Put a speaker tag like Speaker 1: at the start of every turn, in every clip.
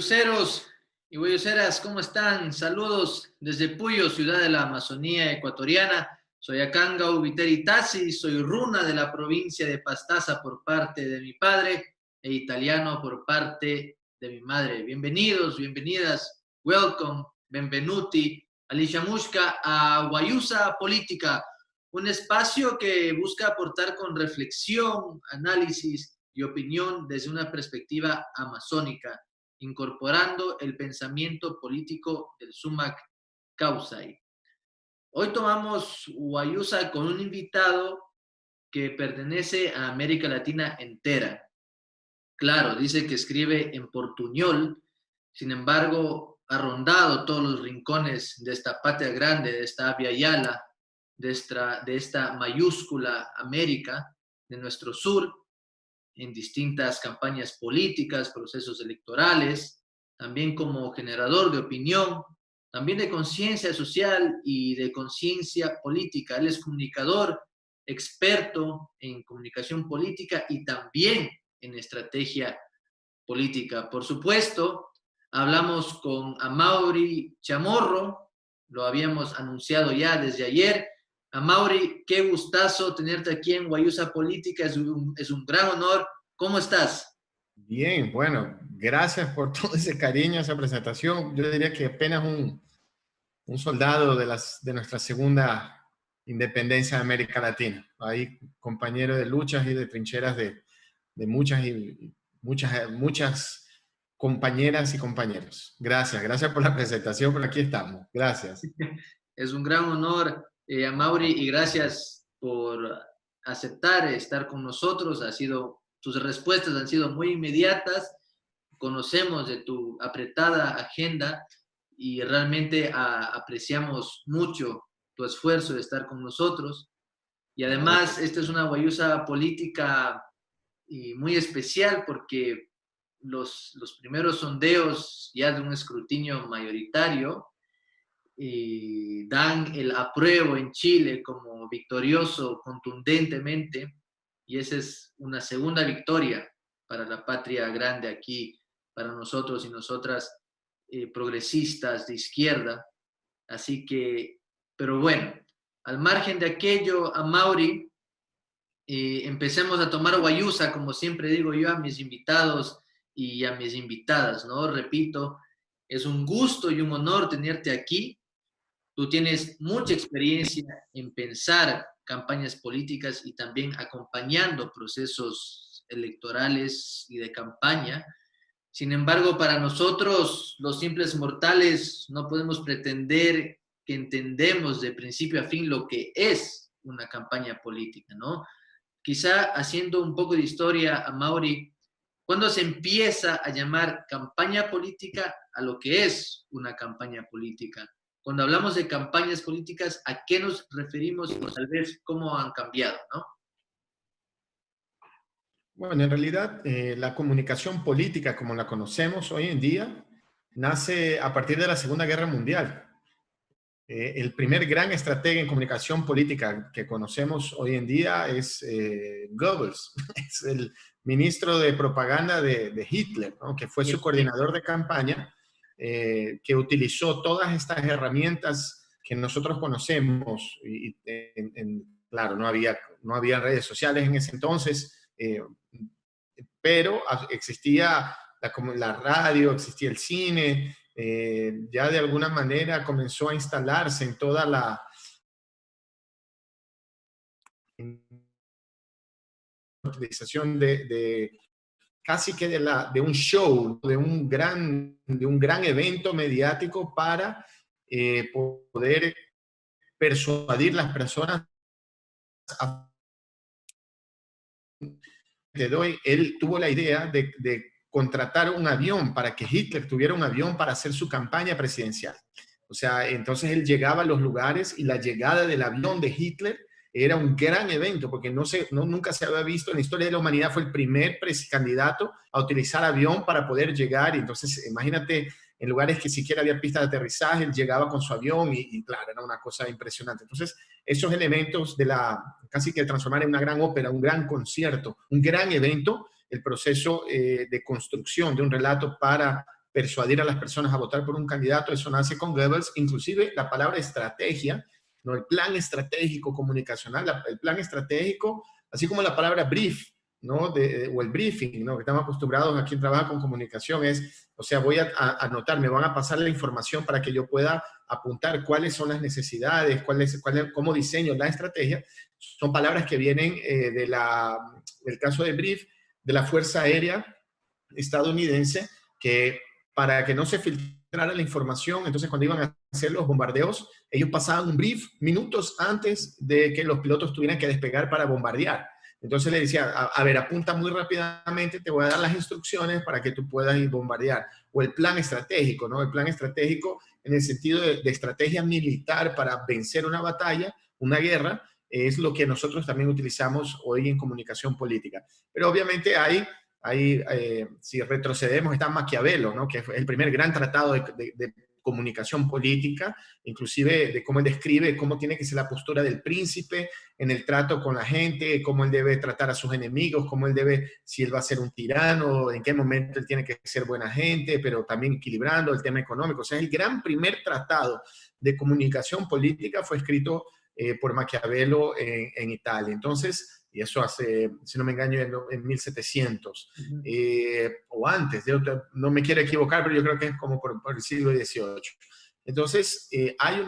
Speaker 1: Guayuceros y guayuceras, ¿cómo están? Saludos desde Puyo, ciudad de la Amazonía ecuatoriana. Soy Akangau Viteri Tassi, soy runa de la provincia de Pastaza por parte de mi padre e italiano por parte de mi madre. Bienvenidos, bienvenidas, welcome, benvenuti, Alicia Mushka, a Guayusa Política, un espacio que busca aportar con reflexión, análisis y opinión desde una perspectiva amazónica, incorporando el pensamiento político del Sumac Causay. Hoy tomamos Guayusa con un invitado que pertenece a América Latina entera. Claro, dice que escribe en portuñol, sin embargo, ha rondado todos los rincones de esta patria grande, de esta Abya Yala, de esta mayúscula América, de nuestro sur, en distintas campañas políticas, procesos electorales, también como generador de opinión, también de conciencia social y de conciencia política. Él es comunicador, experto en comunicación política y también en estrategia política. Por supuesto, hablamos con Amaury Chamorro, lo habíamos anunciado ya desde ayer. Amaury, qué gustazo tenerte aquí en Guayusa Política, es un gran honor. ¿Cómo estás?
Speaker 2: Bien, bueno, gracias por todo ese cariño, esa presentación. Yo diría que apenas un soldado de nuestra segunda independencia de América Latina. Ahí compañero de luchas y de trincheras de muchas compañeras y compañeros. Gracias, gracias por la presentación, por aquí estamos. Gracias.
Speaker 1: Es un gran honor, Amaury, y gracias por aceptar estar con nosotros. Tus respuestas han sido muy inmediatas. Conocemos de tu apretada agenda y realmente apreciamos mucho tu esfuerzo de estar con nosotros. Y además, esta es una guayusa política y muy especial porque los primeros sondeos ya de un escrutinio mayoritario dan el apruebo en Chile como victorioso contundentemente, y esa es una segunda victoria para la patria grande aquí, para nosotros y nosotras progresistas de izquierda. Así que, pero bueno, al margen de aquello, Amaury, empecemos a tomar guayusa, como siempre digo yo a mis invitados y a mis invitadas, ¿no? Repito, es un gusto y un honor tenerte aquí. Tú tienes mucha experiencia en pensar campañas políticas y también acompañando procesos electorales y de campaña. Sin embargo, para nosotros, los simples mortales, no podemos pretender que entendemos de principio a fin lo que es una campaña política, ¿no? Quizá haciendo un poco de historia, Amaury, ¿cuándo se empieza a llamar campaña política a lo que es una campaña política? Cuando hablamos de campañas políticas, ¿a qué nos referimos y tal vez cómo han cambiado, ¿no?
Speaker 2: Bueno, en realidad la comunicación política como la conocemos hoy en día nace a partir de la Segunda Guerra Mundial. El primer gran estratega en comunicación política que conocemos hoy en día es Goebbels, es el ministro de propaganda de Hitler, ¿no? Que fue su coordinador de campaña, que utilizó todas estas herramientas que nosotros conocemos. Claro, no había redes sociales en ese entonces, pero existía la radio, existía el cine. Ya de alguna manera comenzó a instalarse en toda la utilización casi que de un show, de un gran evento mediático para poder persuadir las personas. Él tuvo la idea de contratar un avión para que Hitler tuviera un avión para hacer su campaña presidencial. O sea, entonces él llegaba a los lugares y la llegada del avión de Hitler era un gran evento porque nunca se había visto en la historia de la humanidad. Fue el primer candidato a utilizar avión para poder llegar. Y entonces, imagínate, en lugares que siquiera había pistas de aterrizaje, él llegaba con su avión y claro, era una cosa impresionante. Entonces, esos elementos casi que transformar en una gran ópera, un gran concierto, un gran evento, el proceso de construcción de un relato para persuadir a las personas a votar por un candidato, eso nace con Goebbels. Inclusive la palabra estrategia, ¿no? El plan estratégico comunicacional, el plan estratégico, así como la palabra brief, ¿no? O el briefing, ¿no? Que estamos acostumbrados a quien trabaja con comunicación, es, o sea, voy a anotar, me van a pasar la información para que yo pueda apuntar cuáles son las necesidades, cómo diseño la estrategia. Son palabras que vienen del caso de brief, de la Fuerza Aérea estadounidense, que para que no se filtrara la información, entonces cuando iban a hacer los bombardeos, ellos pasaban un brief minutos antes de que los pilotos tuvieran que despegar para bombardear. Entonces le decía, a ver, apunta muy rápidamente, te voy a dar las instrucciones para que tú puedas ir bombardear. O el plan estratégico, ¿no? El plan estratégico en el sentido de estrategia militar para vencer una batalla, una guerra, es lo que nosotros también utilizamos hoy en comunicación política. Pero obviamente si retrocedemos, está Maquiavelo, ¿no? Que es el primer gran tratado de comunicación política, inclusive de cómo él describe cómo tiene que ser la postura del príncipe en el trato con la gente, cómo él debe tratar a sus enemigos, cómo él debe, si él va a ser un tirano, en qué momento él tiene que ser buena gente, pero también equilibrando el tema económico. O sea, el gran primer tratado de comunicación política fue escrito por Maquiavelo en Italia. Entonces, y eso hace, si no me engaño, en 1700, o antes, no me quiero equivocar, pero yo creo que es como por el siglo XVIII. Entonces, hay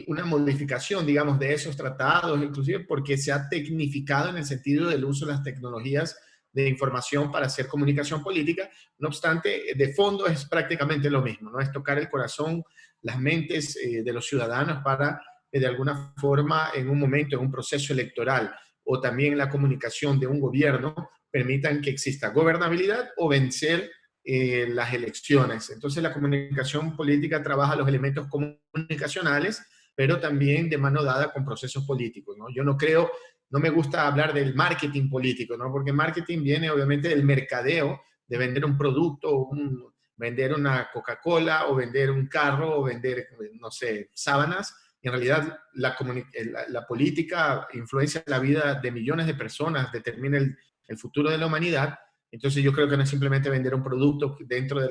Speaker 2: una modificación, digamos, de esos tratados, inclusive porque se ha tecnificado en el sentido del uso de las tecnologías de información para hacer comunicación política. No obstante, de fondo es prácticamente lo mismo, ¿no? Es tocar el corazón, las mentes de los ciudadanos para de alguna forma en un momento, en un proceso electoral o también la comunicación de un gobierno, permitan que exista gobernabilidad o vencer las elecciones. Entonces la comunicación política trabaja los elementos comunicacionales, pero también de mano dada con procesos políticos, ¿no? Yo no me gusta hablar del marketing político, ¿no? Porque marketing viene obviamente del mercadeo, de vender un producto, vender una Coca-Cola o vender un carro o vender, no sé, sábanas. En realidad, la política influencia la vida de millones de personas, determina el futuro de la humanidad. Entonces, yo creo que no es simplemente vender un producto dentro de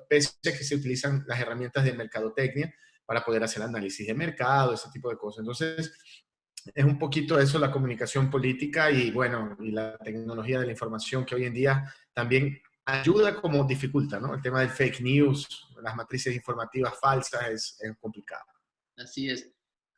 Speaker 2: pese a que se utilizan las herramientas de mercadotecnia para poder hacer análisis de mercado, ese tipo de cosas. Entonces, es un poquito eso la comunicación política y, bueno, y la tecnología de la información que hoy en día también ayuda como dificulta, ¿no? El tema del fake news, las matrices informativas falsas es complicado.
Speaker 1: Así es.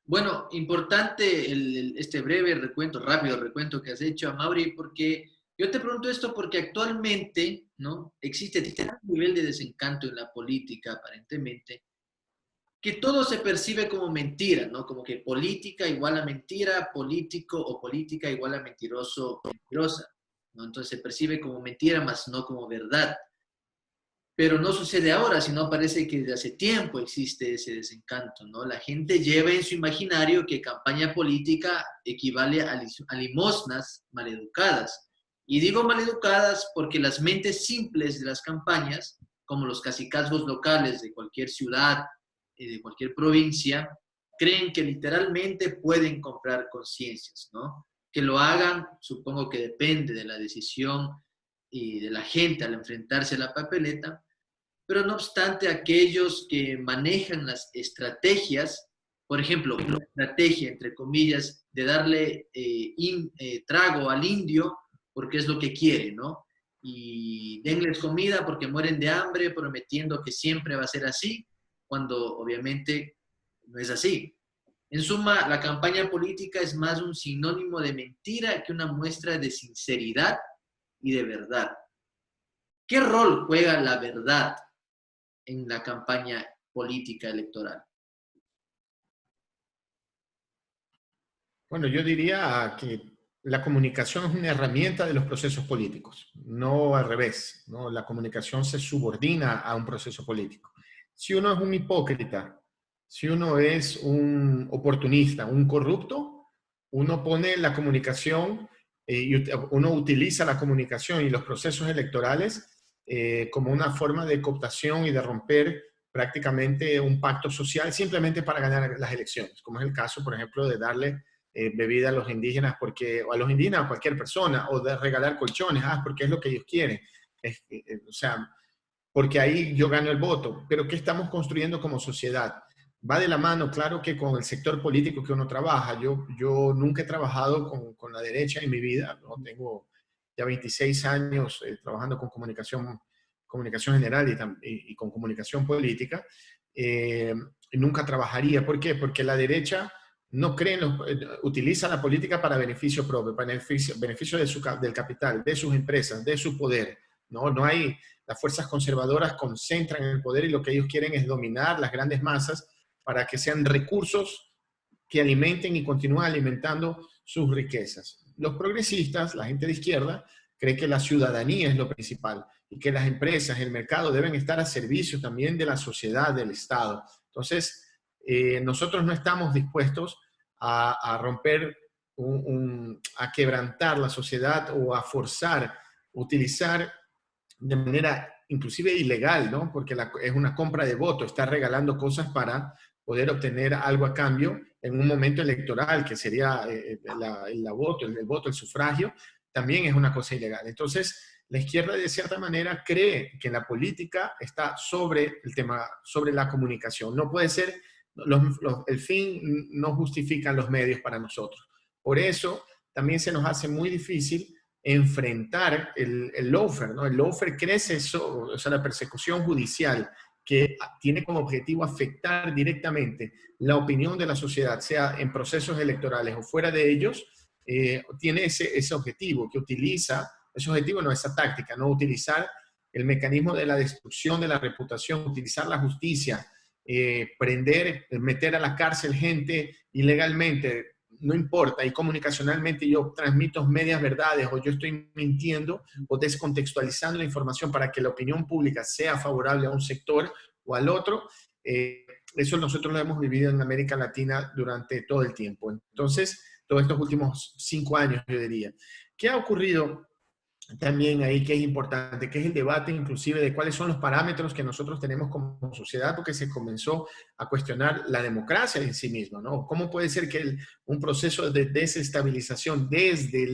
Speaker 1: Bueno, importante este breve recuento, rápido recuento que has hecho, Amaury, porque yo te pregunto esto porque actualmente, ¿no? Existe tal nivel de desencanto en la política, aparentemente, que todo se percibe como mentira, ¿no? Como que política igual a mentira, político o política igual a mentiroso o mentirosa, ¿no? Entonces se percibe como mentira, más no como verdad. Pero no sucede ahora, sino parece que desde hace tiempo existe ese desencanto, ¿no? La gente lleva en su imaginario que campaña política equivale a limosnas maleducadas. Y digo maleducadas porque las mentes simples de las campañas, como los cacicazgos locales de cualquier ciudad y de cualquier provincia, creen que literalmente pueden comprar conciencias, ¿no? Que lo hagan, supongo que depende de la decisión y de la gente al enfrentarse a la papeleta, pero no obstante aquellos que manejan las estrategias, por ejemplo, una estrategia, entre comillas, de darle trago al indio porque es lo que quiere, ¿no? Y denles comida porque mueren de hambre, prometiendo que siempre va a ser así, cuando obviamente no es así. En suma, la campaña política es más un sinónimo de mentira que una muestra de sinceridad y de verdad. ¿Qué rol juega la verdad en la campaña política electoral?
Speaker 2: Bueno, yo diría que la comunicación es una herramienta de los procesos políticos, no al revés, ¿no? La comunicación se subordina a un proceso político. Si uno es un hipócrita, si uno es un oportunista, un corrupto, uno pone la comunicación y uno utiliza la comunicación y los procesos electorales como una forma de cooptación y de romper prácticamente un pacto social simplemente para ganar las elecciones, como es el caso, por ejemplo, de darle bebida a los indígenas, o a los indígenas, a cualquier persona, o de regalar colchones, porque es lo que ellos quieren. O sea, porque ahí yo gano el voto. Pero ¿qué estamos construyendo como sociedad? Va de la mano, claro, que con el sector político que uno trabaja. Yo nunca he trabajado con la derecha en mi vida, ¿no? Tengo ya 26 años trabajando con comunicación general y con comunicación política. Nunca trabajaría. ¿Por qué? Porque la derecha no cree utiliza la política para beneficio propio, para beneficio del capital, de sus empresas, de su poder. No hay, las fuerzas conservadoras concentran el poder y lo que ellos quieren es dominar las grandes masas para que sean recursos que alimenten y continúen alimentando sus riquezas. Los progresistas, la gente de izquierda, cree que la ciudadanía es lo principal y que las empresas, el mercado deben estar a servicio también de la sociedad, del Estado. Entonces, nosotros no estamos dispuestos a romper, a quebrantar la sociedad o a forzar, utilizar de manera inclusive ilegal, ¿no? Porque es una compra de voto, está regalando cosas para poder obtener algo a cambio en un momento electoral, que sería el voto, el sufragio, también es una cosa ilegal. Entonces, la izquierda de cierta manera cree que la política está sobre el tema, sobre la comunicación. No puede ser, el fin no justifica los medios para nosotros. Por eso también se nos hace muy difícil enfrentar el lawfare, ¿no? El lawfare crece, o sea, la persecución judicial que tiene como objetivo afectar directamente la opinión de la sociedad, sea en procesos electorales o fuera de ellos, tiene ese objetivo que utiliza, ese objetivo no, esa táctica, no utilizar el mecanismo de la destrucción de la reputación, utilizar la justicia, prender, meter a la cárcel gente ilegalmente, no importa, y comunicacionalmente yo transmito medias verdades o yo estoy mintiendo o descontextualizando la información para que la opinión pública sea favorable a un sector o al otro, eso nosotros lo hemos vivido en América Latina durante todo el tiempo. Entonces, todos estos últimos 5 años, yo diría. ¿Qué ha ocurrido también ahí que es importante, que es el debate inclusive de cuáles son los parámetros que nosotros tenemos como sociedad, porque se comenzó a cuestionar la democracia en sí misma, ¿no? ¿Cómo puede ser que un proceso de desestabilización desde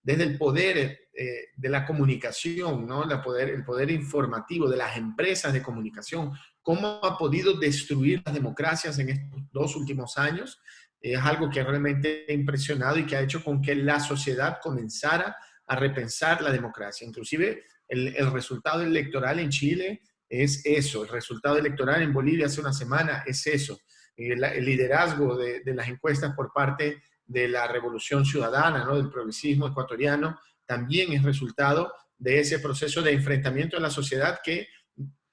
Speaker 2: el poder de la comunicación, ¿no? El poder informativo de las empresas de comunicación, cómo ha podido destruir las democracias en estos 2 últimos años? Es algo que realmente ha impresionado y que ha hecho con que la sociedad comenzara a repensar la democracia. Inclusive el resultado electoral en Chile es eso, el resultado electoral en Bolivia hace una semana es eso. El liderazgo de las encuestas por parte de la revolución ciudadana, ¿no? Del progresismo ecuatoriano, también es resultado de ese proceso de enfrentamiento de la sociedad que,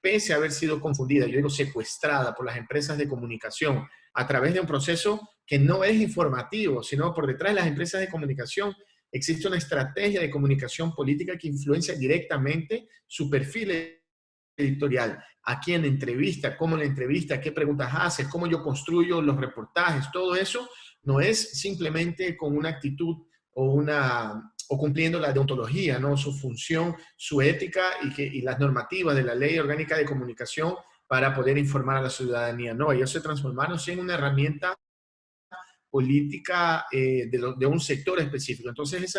Speaker 2: pese a haber sido confundida, yo digo secuestrada por las empresas de comunicación a través de un proceso que no es informativo, sino por detrás de las empresas de comunicación existe una estrategia de comunicación política que influencia directamente su perfil editorial, a quién entrevista, cómo la entrevista, qué preguntas hace, cómo yo construyo los reportajes, todo eso no es simplemente con una actitud o cumpliendo la deontología, ¿no? Su función, su ética y las normativas de la Ley Orgánica de Comunicación para poder informar a la ciudadanía. No, ellos se transformaron en una herramienta política de un sector específico. Entonces,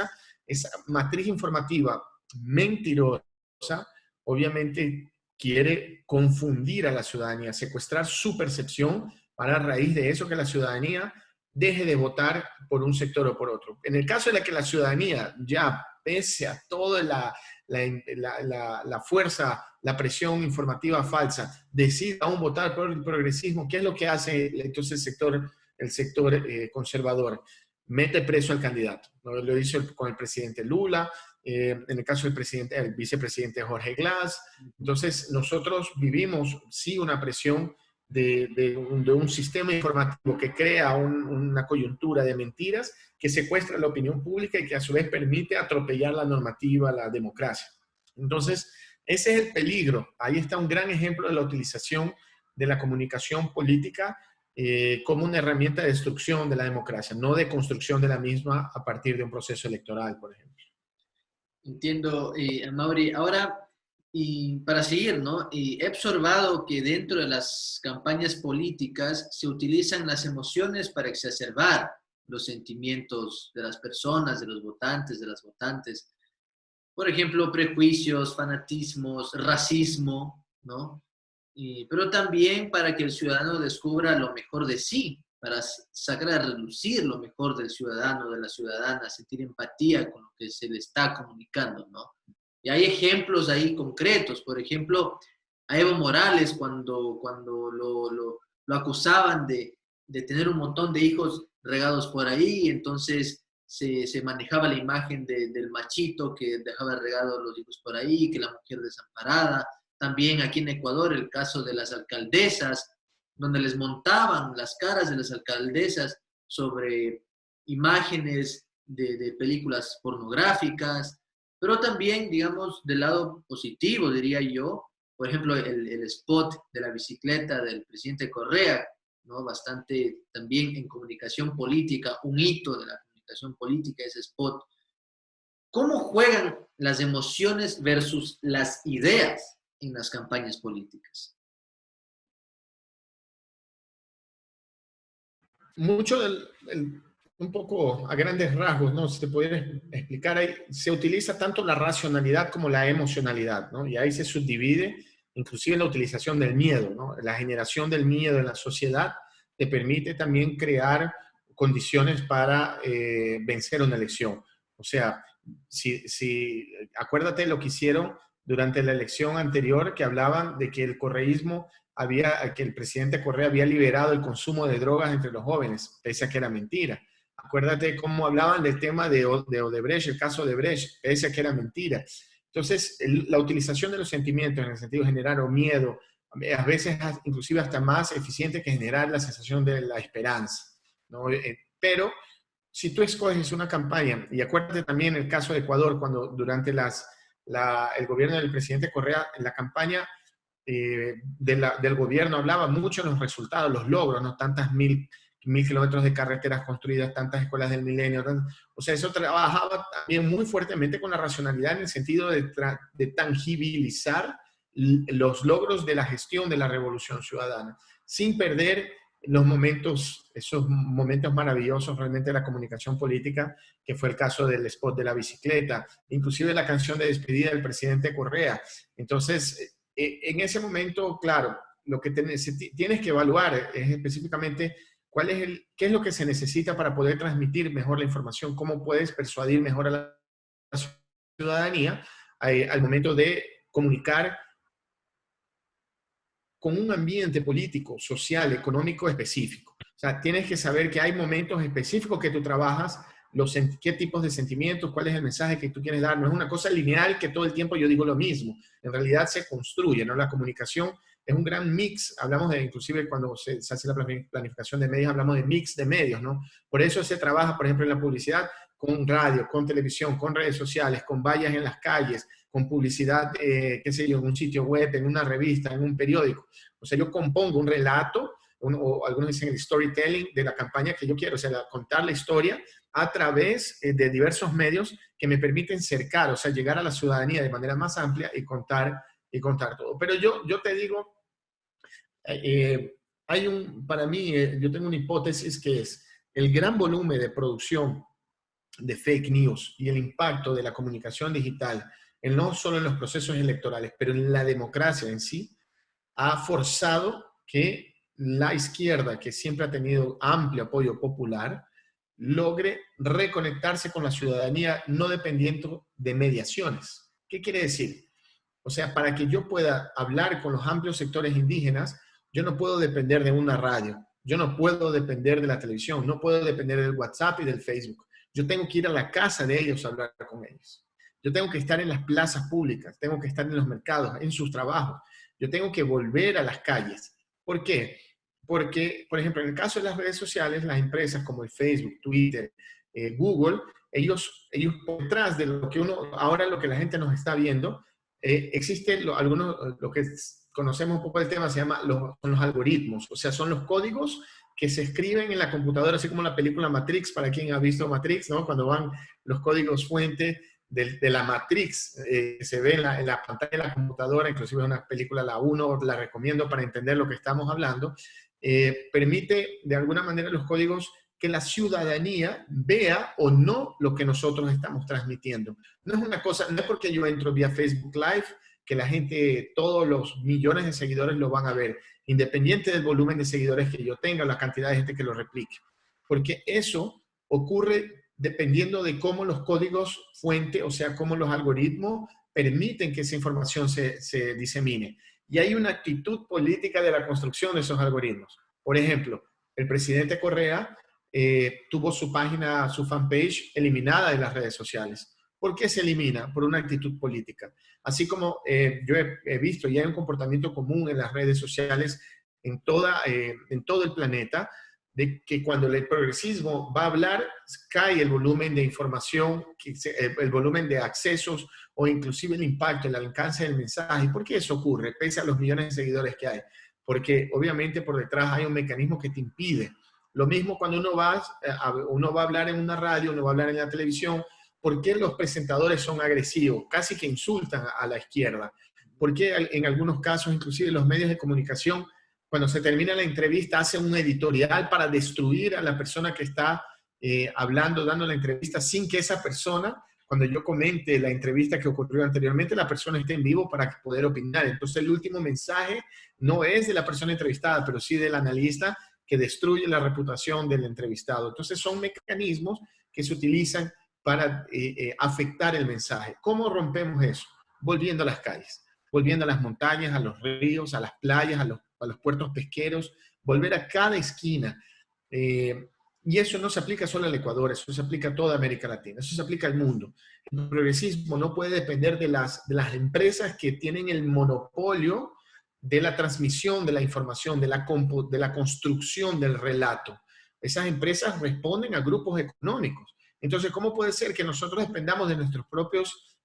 Speaker 2: esa matriz informativa mentirosa, obviamente quiere confundir a la ciudadanía, secuestrar su percepción para a raíz de eso que la ciudadanía deje de votar por un sector o por otro. En el caso de la que la ciudadanía ya, pese a toda la fuerza, la presión informativa falsa, decida aún votar por el progresismo, ¿qué es lo que hace entonces el sector conservador? Mete preso al candidato, ¿no? Lo hizo con el presidente Lula, en el caso del vicepresidente Jorge Glass. Entonces, nosotros vivimos, sí, una presión de un sistema informativo que crea una coyuntura de mentiras que secuestra la opinión pública y que a su vez permite atropellar la normativa, la democracia. Entonces, ese es el peligro. Ahí está un gran ejemplo de la utilización de la comunicación política como una herramienta de destrucción de la democracia, no de construcción de la misma a partir de un proceso electoral, por ejemplo.
Speaker 1: Entiendo, Mauri. Ahora, y para seguir, ¿no? He observado que dentro de las campañas políticas se utilizan las emociones para exacerbar los sentimientos de las personas, de los votantes, de las votantes. Por ejemplo, prejuicios, fanatismos, racismo. ¿no? Pero también para que el ciudadano descubra lo mejor de sí, para sacar a relucir lo mejor del ciudadano, de la ciudadana, sentir empatía con lo que se le está comunicando, ¿no? Y hay ejemplos ahí concretos, por ejemplo, a Evo Morales cuando lo acusaban de tener un montón de hijos regados por ahí, entonces se manejaba la imagen del machito que dejaba regados los hijos por ahí, que la mujer desamparada. También aquí en Ecuador el caso de las alcaldesas, donde les montaban las caras de las alcaldesas sobre imágenes de películas pornográficas, pero también, digamos, del lado positivo, diría yo, por ejemplo, el spot de la bicicleta del presidente Correa, ¿no? Bastante también en comunicación política, un hito de la comunicación política, ese spot. ¿Cómo juegan las emociones versus las ideas en las campañas políticas?
Speaker 2: Mucho un poco a grandes rasgos, ¿no? Si te pudiera explicar ahí, se utiliza tanto la racionalidad como la emocionalidad, ¿no? Y ahí se subdivide, inclusive la utilización del miedo, ¿no? La generación del miedo en la sociedad te permite también crear condiciones para vencer una elección. O sea, acuérdate lo que hicieron durante la elección anterior, que hablaban de que el correísmo que el presidente Correa había liberado el consumo de drogas entre los jóvenes, pese a que era mentira. Acuérdate cómo hablaban del tema de Odebrecht, el caso de Odebrecht, pese a que era mentira. Entonces, la utilización de los sentimientos en el sentido de generar o miedo, a veces inclusive hasta más eficiente que generar la sensación de la esperanza, ¿no? Pero si tú escoges una campaña, y acuérdate también el caso de Ecuador, cuando durante el gobierno del presidente Correa, en la campaña del gobierno hablaba mucho de los resultados, los logros, ¿no? Tantas mil kilómetros de carreteras construidas, tantas escuelas del milenio, o sea, eso trabajaba también muy fuertemente con la racionalidad en el sentido de tangibilizar los logros de la gestión de la revolución ciudadana, sin perder esos momentos maravillosos realmente de la comunicación política, que fue el caso del spot de la bicicleta, inclusive la canción de despedida del presidente Correa. Entonces, en ese momento, claro, lo que tienes que evaluar es específicamente qué es lo que se necesita para poder transmitir mejor la información, cómo puedes persuadir mejor a la ciudadanía al momento de comunicar con un ambiente político, social, económico específico. O sea, tienes que saber que hay momentos específicos que tú trabajas, qué tipos de sentimientos, cuál es el mensaje que tú quieres dar. No es una cosa lineal que todo el tiempo yo digo lo mismo. En realidad se construye, ¿no? La comunicación es un gran mix. Hablamos de, inclusive cuando se hace la planificación de medios, hablamos de mix de medios, ¿no? Por eso se trabaja, por ejemplo, en la publicidad con radio, con televisión, con redes sociales, con vallas en las calles, con publicidad, qué sé yo, en un sitio web, en una revista, en un periódico. O sea, yo compongo un relato, o algunos dicen el storytelling de la campaña que yo quiero, o sea, contar la historia a través de diversos medios que me permiten cercar, o sea, llegar a la ciudadanía de manera más amplia y contar todo. Pero yo te digo, para mí, yo tengo una hipótesis que es el gran volumen de producción de fake news y el impacto de la comunicación digital, no solo en los procesos electorales, pero en la democracia en sí, ha forzado que la izquierda, que siempre ha tenido amplio apoyo popular, logre reconectarse con la ciudadanía no dependiendo de mediaciones. ¿Qué quiere decir? O sea, para que yo pueda hablar con los amplios sectores indígenas, yo no puedo depender de una radio, yo no puedo depender de la televisión, no puedo depender del WhatsApp y del Facebook. Yo tengo que ir a la casa de ellos a hablar con ellos. Yo tengo que estar en las plazas públicas, tengo que estar en los mercados, en sus trabajos. Yo tengo que volver a las calles. ¿Por qué? Porque, por ejemplo, en el caso de las redes sociales, las empresas como el Facebook, Twitter, Google, ellos por detrás de ahora lo que la gente nos está viendo, existen lo que conocemos un poco del tema, son los algoritmos, o sea, son los códigos que se escriben en la computadora, así como la película Matrix, para quien ha visto Matrix, ¿no? Cuando van los códigos fuente de la Matrix, se ve en la pantalla de la computadora, inclusive es una película, la 1, la recomiendo para entender lo que estamos hablando, permite de alguna manera los códigos que la ciudadanía vea o no lo que nosotros estamos transmitiendo. No es una cosa, no es porque yo entro vía Facebook Live que la gente, todos los millones de seguidores lo van a ver, independiente del volumen de seguidores que yo tenga, la cantidad de gente que lo replique. Porque eso ocurre dependiendo de cómo los códigos fuente, o sea, cómo los algoritmos permiten que esa información se disemine. Y hay una actitud política de la construcción de esos algoritmos. Por ejemplo, el presidente Correa tuvo su página, su fanpage eliminada de las redes sociales. ¿Por qué se elimina? Por una actitud política. Así como yo he visto, y hay un comportamiento común en las redes sociales en todo el planeta, de que cuando el progresismo va a hablar, cae el volumen de información, el volumen de accesos o inclusive el impacto, el alcance del mensaje. ¿Por qué eso ocurre, pese a los millones de seguidores que hay? Porque obviamente por detrás hay un mecanismo que te impide. Lo mismo cuando uno va a hablar en una radio, uno va a hablar en la televisión. ¿Por qué los presentadores son agresivos? Casi que insultan a la izquierda. ¿Por qué en algunos casos, inclusive los medios de comunicación, cuando se termina la entrevista, hacen un editorial para destruir a la persona que está hablando, dando la entrevista, sin que esa persona, cuando yo comente la entrevista que ocurrió anteriormente, la persona esté en vivo para poder opinar? Entonces el último mensaje no es de la persona entrevistada, pero sí del analista, que destruye la reputación del entrevistado. Entonces son mecanismos que se utilizan para afectar el mensaje. ¿Cómo rompemos eso? Volviendo a las calles, volviendo a las montañas, a los ríos, a las playas, a los puertos pesqueros, volver a cada esquina. Y eso no se aplica solo al Ecuador, eso se aplica a toda América Latina, eso se aplica al mundo. El progresismo no puede depender de las empresas que tienen el monopolio de la transmisión de la información, de la construcción del relato. Esas empresas responden a grupos económicos. Entonces, ¿cómo puede ser que nosotros dependamos de nuestros propios,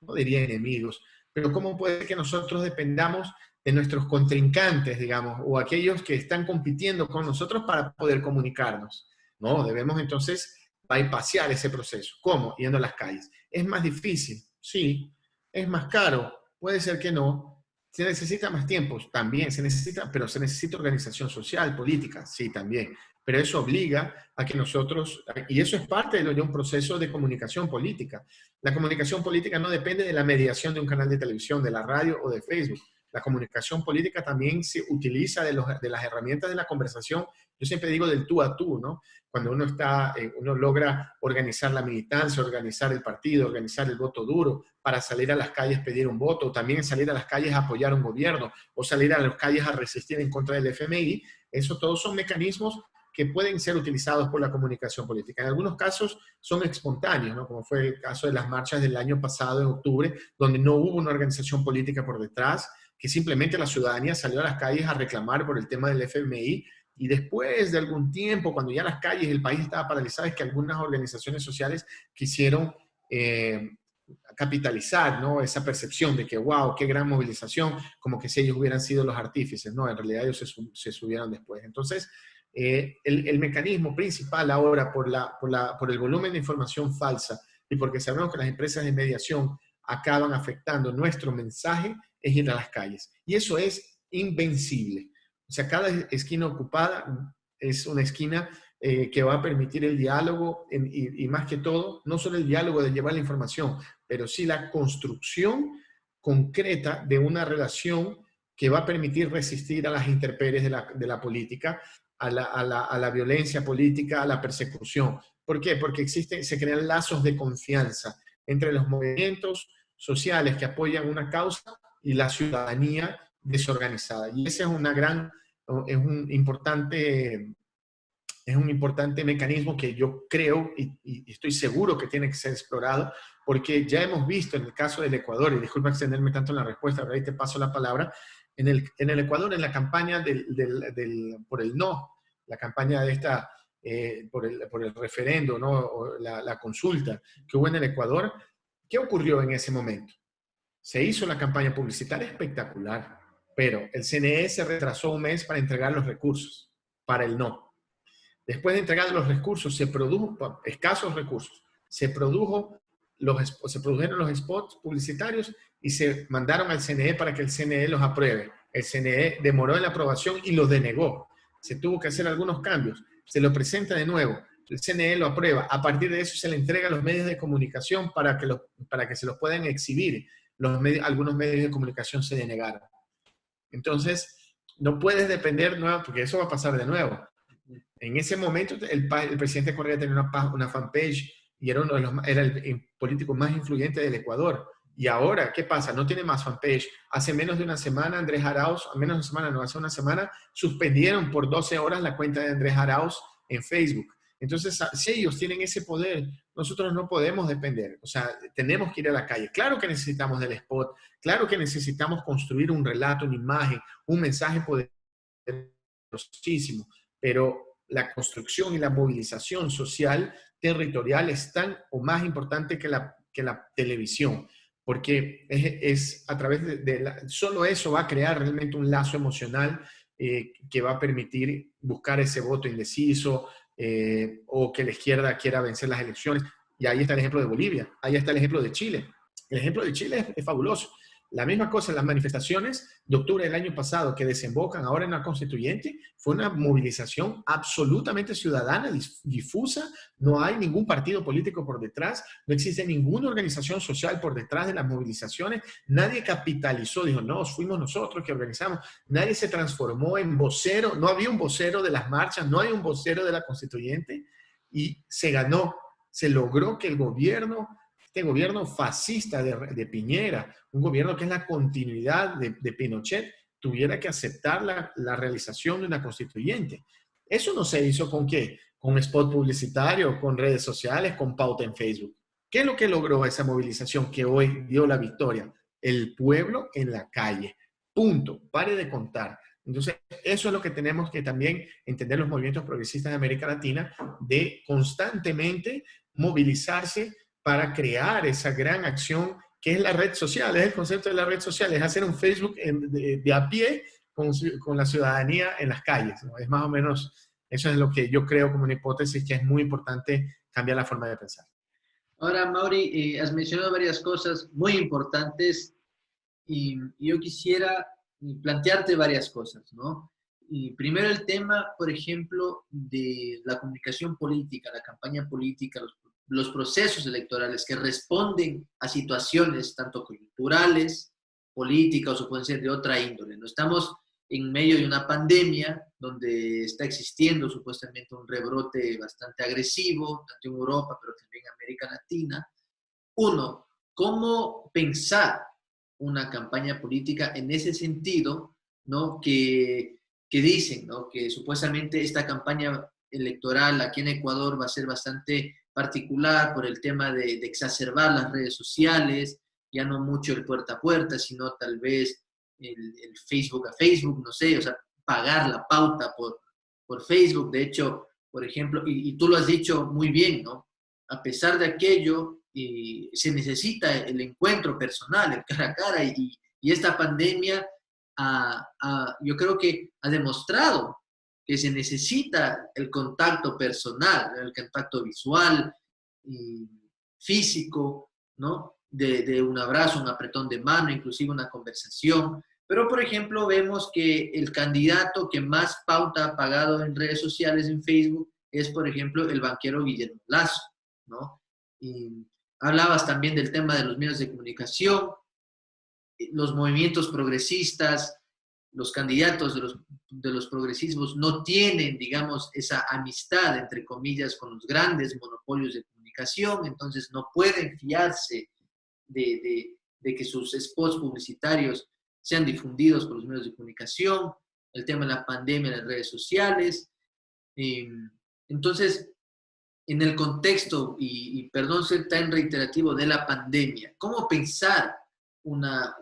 Speaker 2: no diría enemigos, pero cómo puede ser que nosotros dependamos de nuestros contrincantes, digamos, o aquellos que están compitiendo con nosotros para poder comunicarnos? No, debemos entonces bypassear ese proceso. ¿Cómo? Yendo a las calles. ¿Es más difícil? Sí. ¿Es más caro? Puede ser que no. ¿Se necesita más tiempo? También se necesita, pero se necesita organización social, política, sí, también. Pero eso obliga a que nosotros, y eso es parte de un proceso de comunicación política. La comunicación política no depende de la mediación de un canal de televisión, de la radio o de Facebook. La comunicación política también se utiliza de las herramientas de la conversación. Yo siempre digo del tú a tú, ¿no? Cuando uno logra organizar la militancia, organizar el partido, organizar el voto duro, para salir a las calles pedir un voto, o también salir a las calles a apoyar un gobierno, o salir a las calles a resistir en contra del FMI. Eso todos son mecanismos que pueden ser utilizados por la comunicación política. En algunos casos son espontáneos, ¿no? Como fue el caso de las marchas del año pasado, en octubre, donde no hubo una organización política por detrás, que simplemente la ciudadanía salió a las calles a reclamar por el tema del FMI, y después de algún tiempo, cuando ya las calles, el país estaba paralizado, es que algunas organizaciones sociales quisieron capitalizar, ¿no?, esa percepción de que, wow, qué gran movilización, como que si ellos hubieran sido los artífices, ¿no? En realidad ellos se subieron después. Entonces, el mecanismo principal ahora por el volumen de información falsa y porque sabemos que las empresas de mediación acaban afectando nuestro mensaje, es ir a las calles. Y eso es invencible. O sea, cada esquina ocupada es una esquina que va a permitir el diálogo y más que todo, no solo el diálogo de llevar la información, pero sí la construcción concreta de una relación que va a permitir resistir a las intempéries de la política, a la violencia política, a la persecución. ¿Por qué? Porque se crean lazos de confianza entre los movimientos sociales que apoyan una causa y la ciudadanía desorganizada. Y ese es un importante mecanismo que yo creo y estoy seguro que tiene que ser explorado, porque ya hemos visto en el caso del Ecuador, y disculpa extenderme tanto en la respuesta, pero ahí te paso la palabra, en el Ecuador, en la campaña por el no, la campaña por el referendo, ¿no?, o la consulta que hubo en el Ecuador, ¿qué ocurrió en ese momento? Se hizo la campaña publicitaria espectacular, pero el CNE se retrasó un mes para entregar los recursos para el no. Después de entregar los recursos, escasos recursos, se produjeron los spots publicitarios y se mandaron al CNE para que el CNE los apruebe. El CNE demoró en la aprobación y los denegó. Se tuvo que hacer algunos cambios. Se lo presenta de nuevo. El CNE lo aprueba. A partir de eso se le entrega a los medios de comunicación para que se los puedan exhibir. algunos medios de comunicación se denegaron. Entonces, no puedes depender, ¿no? Porque eso va a pasar de nuevo. En ese momento, el presidente Correa tenía una fanpage y era, era el político más influyente del Ecuador. Y ahora, ¿qué pasa? No tiene más fanpage. Hace menos de una semana, Andrés Arauz, menos de una semana, no, hace una semana, suspendieron por 12 horas la cuenta de Andrés Arauz en Facebook. Entonces, si ellos tienen ese poder, nosotros no podemos depender. O sea, tenemos que ir a la calle. Claro que necesitamos del spot, claro que necesitamos construir un relato, una imagen, un mensaje poderosísimo, pero la construcción y la movilización social territorial es tan o más importante que la televisión, porque es a través solo eso va a crear realmente un lazo emocional que va a permitir buscar ese voto indeciso o que la izquierda quiera vencer las elecciones. Y ahí está el ejemplo de Bolivia, ahí está el ejemplo de Chile. El ejemplo de Chile es fabuloso. La misma cosa, las manifestaciones de octubre del año pasado que desembocan ahora en la constituyente, fue una movilización absolutamente ciudadana, difusa, no hay ningún partido político por detrás, no existe ninguna organización social por detrás de las movilizaciones, nadie capitalizó, dijo, no, fuimos nosotros que organizamos, nadie se transformó en vocero, no había un vocero de las marchas, no hay un vocero de la constituyente, y se ganó, se logró que el gobierno, este gobierno fascista de Piñera, un gobierno que es la continuidad de Pinochet, tuviera que aceptar la realización de una constituyente. Eso no se hizo con qué, con spot publicitario, con redes sociales, con pauta en Facebook. ¿Qué es lo que logró esa movilización que hoy dio la victoria? El pueblo en la calle. Punto. Pare de contar. Entonces, eso es lo que tenemos que también entender los movimientos progresistas de América Latina, de constantemente movilizarse para crear esa gran acción que es la red social, es el concepto de la red social, es hacer un Facebook de a pie con la ciudadanía en las calles, ¿no? Es más o menos, eso es lo que yo creo como una hipótesis que es muy importante cambiar la forma de pensar.
Speaker 1: Ahora, Mauri, has mencionado varias cosas muy importantes y yo quisiera plantearte varias cosas, ¿no? Y primero el tema, por ejemplo, de la comunicación política, la campaña política, los procesos electorales que responden a situaciones tanto coyunturales, políticas o pueden ser de otra índole. No estamos en medio de una pandemia donde está existiendo supuestamente un rebrote bastante agresivo, tanto en Europa, pero también en América Latina. Uno, ¿cómo pensar una campaña política en ese sentido, ¿no? Que dicen, ¿no? Que supuestamente esta campaña electoral aquí en Ecuador va a ser bastante particular por el tema de exacerbar las redes sociales, ya no mucho el puerta a puerta, sino tal vez el Facebook a Facebook, no sé, o sea, pagar la pauta por Facebook. De hecho, por ejemplo, y tú lo has dicho muy bien, ¿no? A pesar de aquello, se necesita el encuentro personal, el cara a cara, y esta pandemia yo creo que ha demostrado que se necesita el contacto personal, el contacto visual, y físico, ¿no? De un abrazo, un apretón de mano, inclusive una conversación. Pero, por ejemplo, vemos que el candidato que más pauta ha pagado en redes sociales, en Facebook, es, por ejemplo, el banquero Guillermo Lasso, ¿no? Y hablabas también del tema de los medios de comunicación, los movimientos progresistas, los candidatos de los progresismos no tienen, digamos, esa amistad, entre comillas, con los grandes monopolios de comunicación, entonces no pueden fiarse de que sus spots publicitarios sean difundidos por los medios de comunicación, el tema de la pandemia en las redes sociales. Entonces, en el contexto, y perdón ser tan reiterativo, de la pandemia, ¿cómo pensar una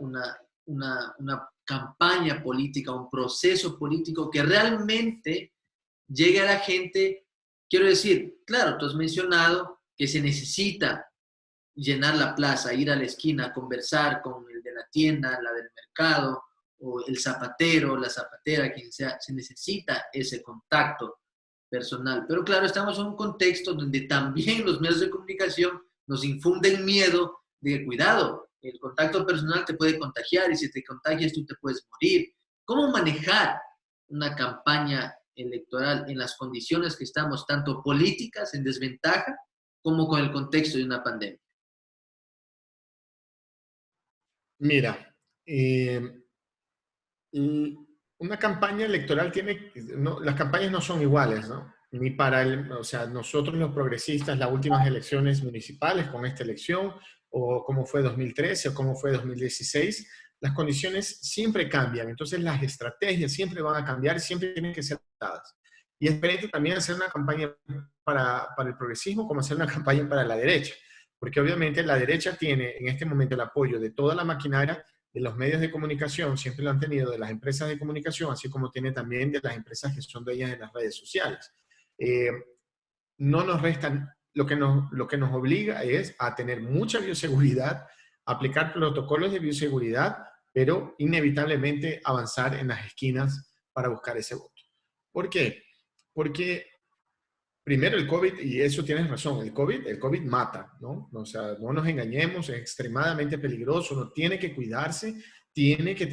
Speaker 1: campaña política, un proceso político que realmente llegue a la gente? Quiero decir, claro, tú has mencionado que se necesita llenar la plaza, ir a la esquina, conversar con el de la tienda, la del mercado, o el zapatero, la zapatera, quien sea, se necesita ese contacto personal. Pero claro, estamos en un contexto donde también los medios de comunicación nos infunden miedo de cuidado, el contacto personal te puede contagiar y si te contagias tú te puedes morir. ¿Cómo manejar una campaña electoral en las condiciones que estamos, tanto políticas en desventaja como con el contexto de una pandemia?
Speaker 2: Mira, y una campaña electoral tiene, las campañas no son iguales, ¿no? Ni para o sea, nosotros los progresistas, las últimas elecciones municipales con esta elección, o como fue 2013 o como fue 2016, las condiciones siempre cambian, entonces las estrategias siempre van a cambiar, siempre tienen que ser adaptadas. Y es diferente también hacer una campaña para el progresismo como hacer una campaña para la derecha, porque obviamente la derecha tiene en este momento el apoyo de toda la maquinaria de los medios de comunicación, siempre lo han tenido de las empresas de comunicación, así como tiene también de las empresas que son dueñas de las redes sociales. Eh, no nos restan, lo que nos obliga es a tener mucha bioseguridad, aplicar protocolos de bioseguridad, pero inevitablemente avanzar en las esquinas para buscar ese voto. ¿Por qué? Porque primero el COVID, y eso tienes razón, el COVID mata, ¿no? O sea, no nos engañemos, es extremadamente peligroso, uno tiene que cuidarse, tiene que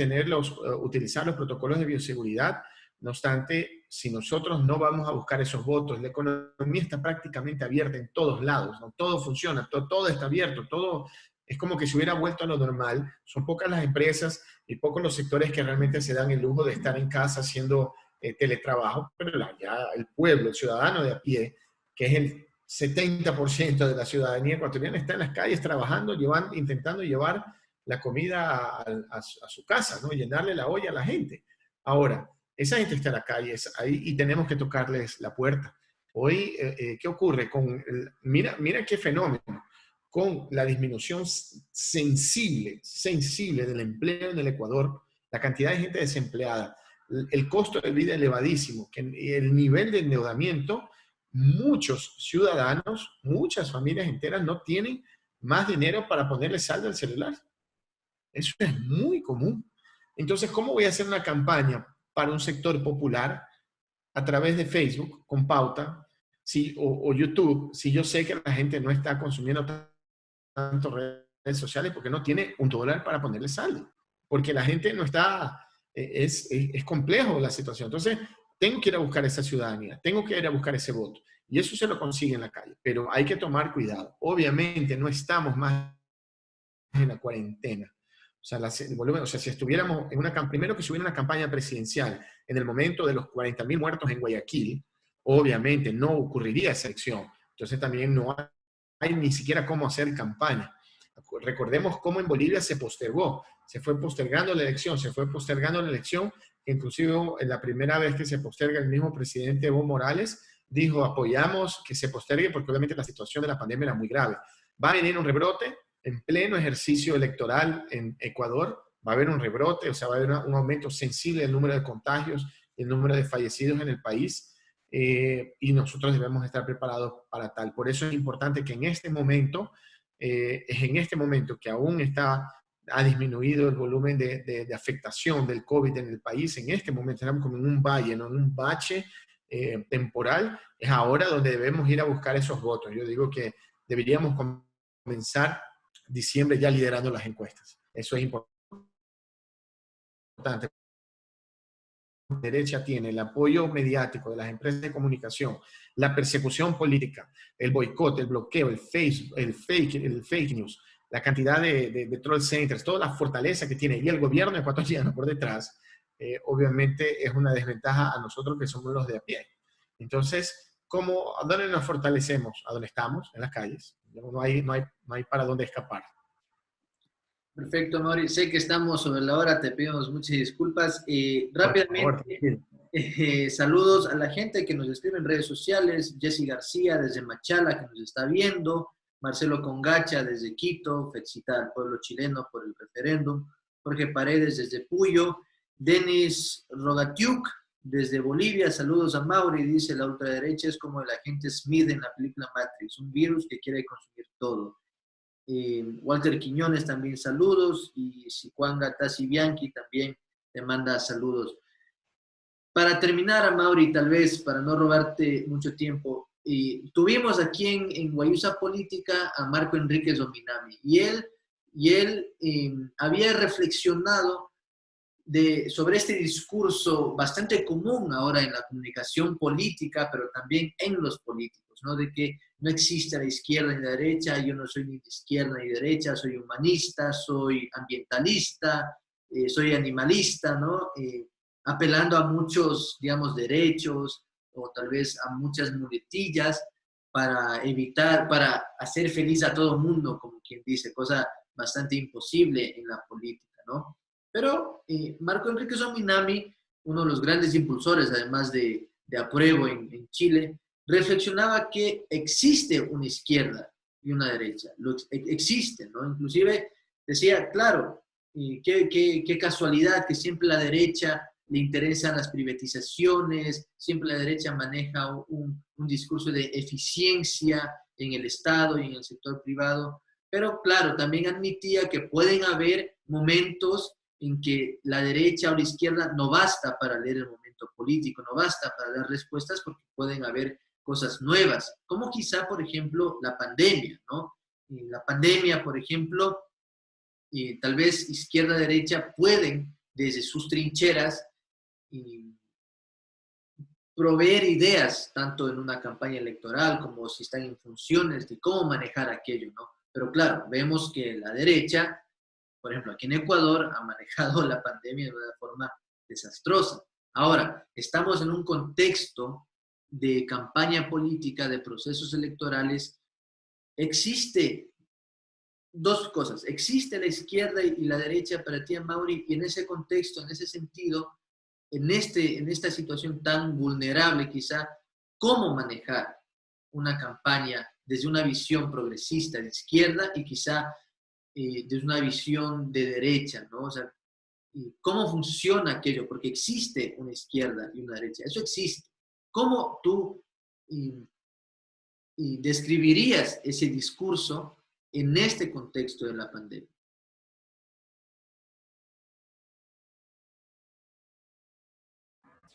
Speaker 2: utilizar los protocolos de bioseguridad. No obstante, si nosotros no vamos a buscar esos votos, la economía está prácticamente abierta en todos lados, ¿no? Todo funciona, todo está abierto, todo es como que se hubiera vuelto a lo normal. Son pocas las empresas y pocos los sectores que realmente se dan el lujo de estar en casa haciendo teletrabajo, pero ya el pueblo, el ciudadano de a pie, que es el 70% de la ciudadanía ecuatoriana, está en las calles trabajando, intentando llevar la comida a su casa, ¿no? Llenarle la olla a la gente. Ahora, esa gente está en la calle, ahí, y tenemos que tocarles la puerta. Hoy, ¿qué ocurre? Mira qué fenómeno. Con la disminución sensible del empleo en el Ecuador, la cantidad de gente desempleada, el costo de vida elevadísimo, el nivel de endeudamiento, muchos ciudadanos, muchas familias enteras no tienen más dinero para ponerle saldo al celular. Eso es muy común. Entonces, ¿cómo voy a hacer una campaña para un sector popular a través de Facebook con pauta o YouTube si yo sé que la gente no está consumiendo tanto redes sociales porque no tiene $1 para ponerle saldo? Porque la gente no está, es complejo la situación. Entonces, tengo que ir a buscar esa ciudadanía, tengo que ir a buscar ese voto. Y eso se lo consigue en la calle, pero hay que tomar cuidado. Obviamente no estamos más en la cuarentena. O sea, si estuviéramos en primero que si hubiera una campaña presidencial en el momento de los 40.000 muertos en Guayaquil, obviamente no ocurriría esa elección. Entonces también no hay ni siquiera cómo hacer campaña. Recordemos cómo en Bolivia se postergó, se fue postergando la elección, inclusive en la primera vez que se posterga el mismo presidente Evo Morales dijo apoyamos que se postergue porque obviamente la situación de la pandemia era muy grave. Va a venir un rebrote en pleno ejercicio electoral en Ecuador, va a haber un rebrote, o sea, va a haber un aumento sensible del número de contagios y el número de fallecidos en el país. Y nosotros debemos estar preparados para tal. Por eso es importante que en este momento, que aún ha disminuido el volumen de afectación del COVID en el país, en este momento estamos como en un valle, ¿no? En un bache temporal, es ahora donde debemos ir a buscar esos votos. Yo digo que deberíamos comenzar diciembre ya liderando las encuestas. Eso es importante. La derecha tiene el apoyo mediático de las empresas de comunicación, la persecución política, el boicot, el bloqueo, el fake news, la cantidad de troll centers, toda la fortaleza que tiene y el gobierno ecuatoriano por detrás, obviamente es una desventaja a nosotros que somos los de a pie. Entonces, ¿a dónde nos fortalecemos? A dónde estamos, en las calles. No hay para dónde escapar.
Speaker 1: Perfecto, Mauri. Sé que estamos sobre la hora, te pedimos muchas disculpas. Rápidamente, saludos a la gente que nos escribe en redes sociales. Jessy García desde Machala, que nos está viendo. Marcelo Congacha desde Quito, felicita al pueblo chileno por el referéndum. Jorge Paredes desde Puyo. Denis Rogatiuk desde Bolivia, saludos a Mauri. Dice, la ultraderecha es como el agente Smith en la película Matrix, un virus que quiere consumir todo. Walter Quiñones también saludos, y Juan Gatasi Bianchi también te manda saludos. Para terminar, a Mauri, tal vez para no robarte mucho tiempo, tuvimos aquí en Guayusa Política a Marco Enríquez Ominami, y él había reflexionado sobre este discurso bastante común ahora en la comunicación política, pero también en los políticos, ¿no? De que no existe la izquierda ni la derecha, yo no soy ni de izquierda ni de derecha, soy humanista, soy ambientalista, soy animalista, ¿no? Apelando a muchos, digamos, derechos o tal vez a muchas muletillas para evitar, para hacer feliz a todo el mundo, como quien dice, cosa bastante imposible en la política, ¿no? Pero Marco Enrique Sominami, uno de los grandes impulsores, además de Apruebo en Chile, reflexionaba que existe una izquierda y una derecha, existe, ¿no? Inclusive decía, claro, qué casualidad que siempre la derecha le interesan las privatizaciones, siempre la derecha maneja un discurso de eficiencia en el Estado y en el sector privado, pero claro, también admitía que pueden haber momentos en que la derecha o la izquierda no basta para leer el momento político, no basta para dar respuestas porque pueden haber cosas nuevas, como quizá, por ejemplo, la pandemia, ¿no? La pandemia, por ejemplo, tal vez izquierda-derecha pueden, desde sus trincheras, proveer ideas, tanto en una campaña electoral como si están en funciones de cómo manejar aquello, ¿no? Pero claro, vemos que la derecha, por ejemplo, aquí en Ecuador, ha manejado la pandemia de una forma desastrosa. Ahora, estamos en un contexto de campaña política, de procesos electorales. Existe dos cosas. Existe la izquierda y la derecha para ti, Mauri, y en ese contexto, en ese sentido, en esta situación tan vulnerable quizá, cómo manejar una campaña desde una visión progresista de izquierda y quizá desde una visión de derecha, ¿no? O sea, ¿cómo funciona aquello? Porque existe una izquierda y una derecha, eso existe. ¿Cómo tú describirías ese discurso en este contexto de la pandemia?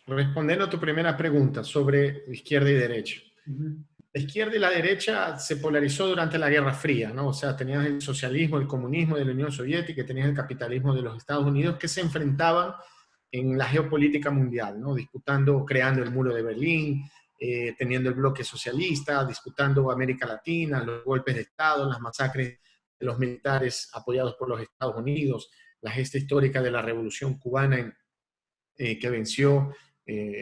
Speaker 2: Respondiendo a tu primera pregunta sobre izquierda y derecha.
Speaker 1: Uh-huh.
Speaker 2: La izquierda y la derecha se polarizó durante la Guerra Fría, ¿no? O sea, tenías el socialismo, el comunismo de la Unión Soviética y tenías el capitalismo de los Estados Unidos que se enfrentaban en la geopolítica mundial, ¿no? Disputando, creando el muro de Berlín, teniendo el bloque socialista, disputando América Latina, los golpes de Estado, las masacres de los militares apoyados por los Estados Unidos, la gesta histórica de la Revolución Cubana que venció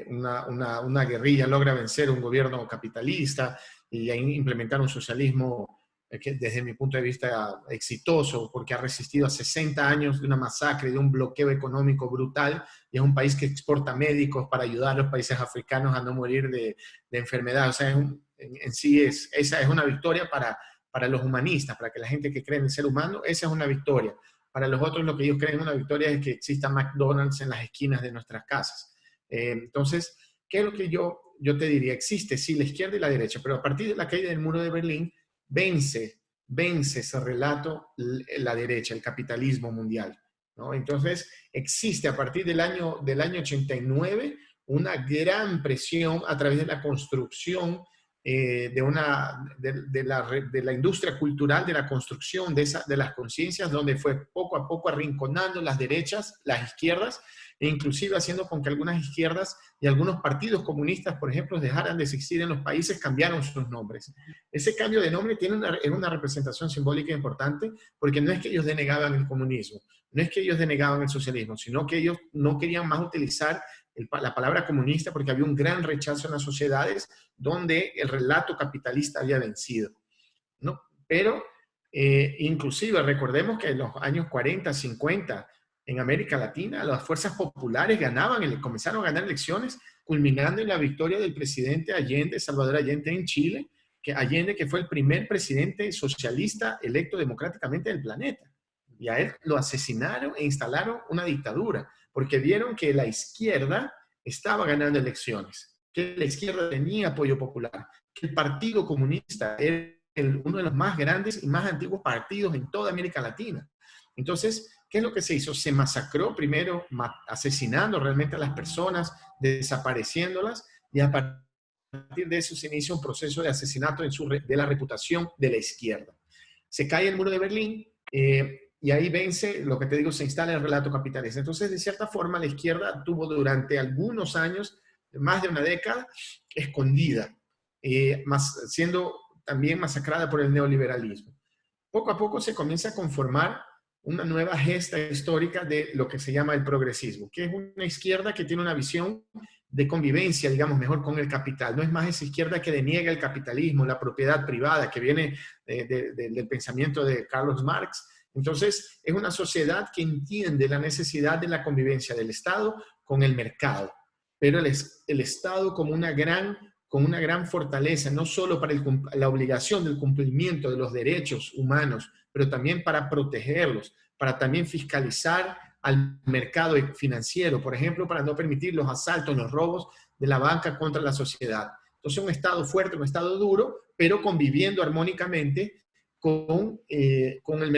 Speaker 2: una guerrilla, logra vencer un gobierno capitalista y ahí implementar un socialismo que desde mi punto de vista exitoso, porque ha resistido a 60 años de una masacre, de un bloqueo económico brutal, y es un país que exporta médicos para ayudar a los países africanos a no morir de enfermedad. O sea, en sí esa es una victoria para los humanistas, para que la gente que cree en el ser humano, esa es una victoria. Para los otros, lo que ellos creen una victoria es que exista McDonald's en las esquinas de nuestras casas. Entonces, ¿qué es lo que yo te diría? Existe, sí, la izquierda y la derecha, pero a partir de la caída del muro de Berlín, vence ese relato la derecha, el capitalismo mundial, ¿no? Entonces, existe a partir del año 89 una gran presión a través de la construcción de la industria cultural, de la construcción de las conciencias, donde fue poco a poco arrinconando las derechas, las izquierdas, e inclusive haciendo con que algunas izquierdas y algunos partidos comunistas, por ejemplo, dejaran de existir en los países, cambiaron sus nombres. Ese cambio de nombre tiene una representación simbólica importante, porque no es que ellos denegaban el comunismo, no es que ellos denegaban el socialismo, sino que ellos no querían más utilizar la palabra comunista porque había un gran rechazo en las sociedades donde el relato capitalista había vencido, ¿no? Pero inclusive recordemos que en los años 40, 50, en América Latina, las fuerzas populares comenzaron a ganar elecciones, culminando en la victoria del presidente Allende, Salvador Allende en Chile, Allende que fue el primer presidente socialista electo democráticamente del planeta. Y a él lo asesinaron e instalaron una dictadura, porque vieron que la izquierda estaba ganando elecciones, que la izquierda tenía apoyo popular, que el Partido Comunista era uno de los más grandes y más antiguos partidos en toda América Latina. Entonces, ¿qué es lo que se hizo? Se masacró primero asesinando realmente a las personas, desapareciéndolas, y a partir de eso se inicia un proceso de asesinato de la reputación de la izquierda. Se cae el muro de Berlín, y ahí vence, lo que te digo, se instala el relato capitalista. Entonces, de cierta forma, la izquierda tuvo durante algunos años, más de una década, escondida, siendo también masacrada por el neoliberalismo. Poco a poco se comienza a conformar una nueva gesta histórica de lo que se llama el progresismo, que es una izquierda que tiene una visión de convivencia, digamos, mejor con el capital. No es más esa izquierda que deniega el capitalismo, la propiedad privada, que viene del pensamiento de Carlos Marx. Entonces, es una sociedad que entiende la necesidad de la convivencia del Estado con el mercado, pero el Estado como una gran fortaleza, no solo para la obligación del cumplimiento de los derechos humanos, pero también para protegerlos, para también fiscalizar al mercado financiero, por ejemplo, para no permitir los asaltos, los robos de la banca contra la sociedad. Entonces, un Estado fuerte, un Estado duro, pero conviviendo armónicamente con el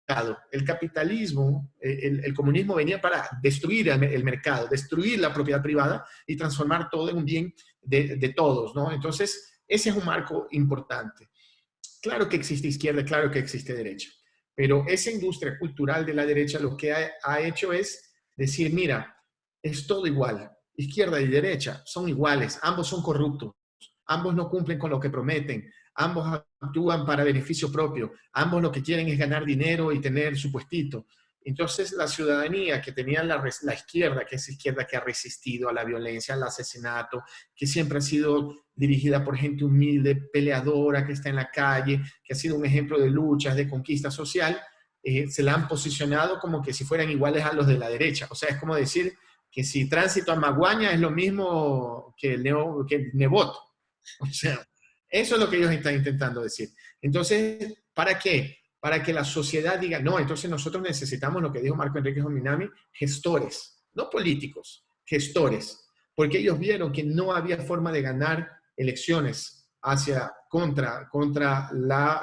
Speaker 2: mercado. El capitalismo, el comunismo venía para destruir el mercado, destruir la propiedad privada y transformar todo en un bien de todos, ¿no? Entonces, ese es un marco importante. Claro que existe izquierda, claro que existe derecha, pero esa industria cultural de la derecha lo que ha hecho es decir, mira, es todo igual, izquierda y derecha son iguales, ambos son corruptos, ambos no cumplen con lo que prometen, ambos actúan para beneficio propio, ambos lo que quieren es ganar dinero y tener su puestito. Entonces la ciudadanía que tenía la izquierda, que es izquierda que ha resistido a la violencia, al asesinato, que siempre ha sido dirigida por gente humilde, peleadora, que está en la calle, que ha sido un ejemplo de luchas, de conquista social, se la han posicionado como que si fueran iguales a los de la derecha. O sea, es como decir que si Tránsito a Maguaña es lo mismo que el Nebot. O sea, eso es lo que ellos están intentando decir. Entonces, ¿para qué? Para que la sociedad diga, no, entonces nosotros necesitamos lo que dijo Marco Enrique Jominami, gestores, no políticos, gestores, porque ellos vieron que no había forma de ganar elecciones contra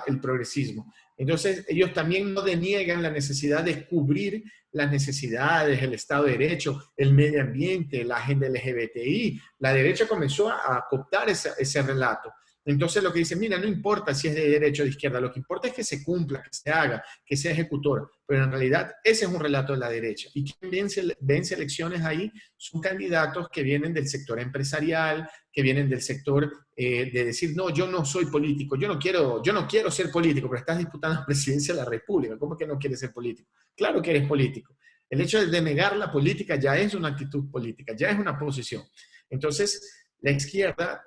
Speaker 2: el progresismo. Entonces, ellos también no deniegan la necesidad de cubrir las necesidades, el Estado de Derecho, el medio ambiente, la agenda LGBTI. La derecha comenzó a cooptar ese relato. Entonces lo que dicen, mira, no importa si es de derecha o de izquierda, lo que importa es que se cumpla, que se haga, que sea ejecutor. Pero en realidad ese es un relato de la derecha. Y quien vence elecciones ahí son candidatos que vienen del sector empresarial, que vienen del sector de decir, no, yo no soy político, yo no quiero ser político, pero estás disputando la presidencia de la República. ¿Cómo que no quieres ser político? Claro que eres político. El hecho de negar la política ya es una actitud política, ya es una posición. Entonces, la izquierda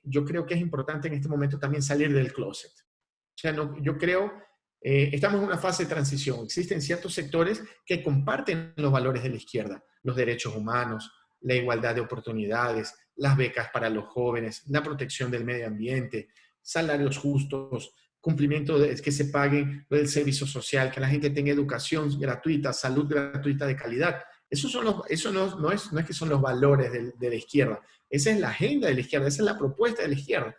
Speaker 2: yo creo que es importante en este momento también salir del closet. O sea, yo creo, estamos en una fase de transición. Existen ciertos sectores que comparten los valores de la izquierda, los derechos humanos, la igualdad de oportunidades, las becas para los jóvenes, la protección del medio ambiente, salarios justos, cumplimiento que se pague del servicio social, que la gente tenga educación gratuita, salud gratuita de calidad. Eso no es que son los valores de la izquierda. Esa es la agenda de la izquierda, esa es la propuesta de la izquierda.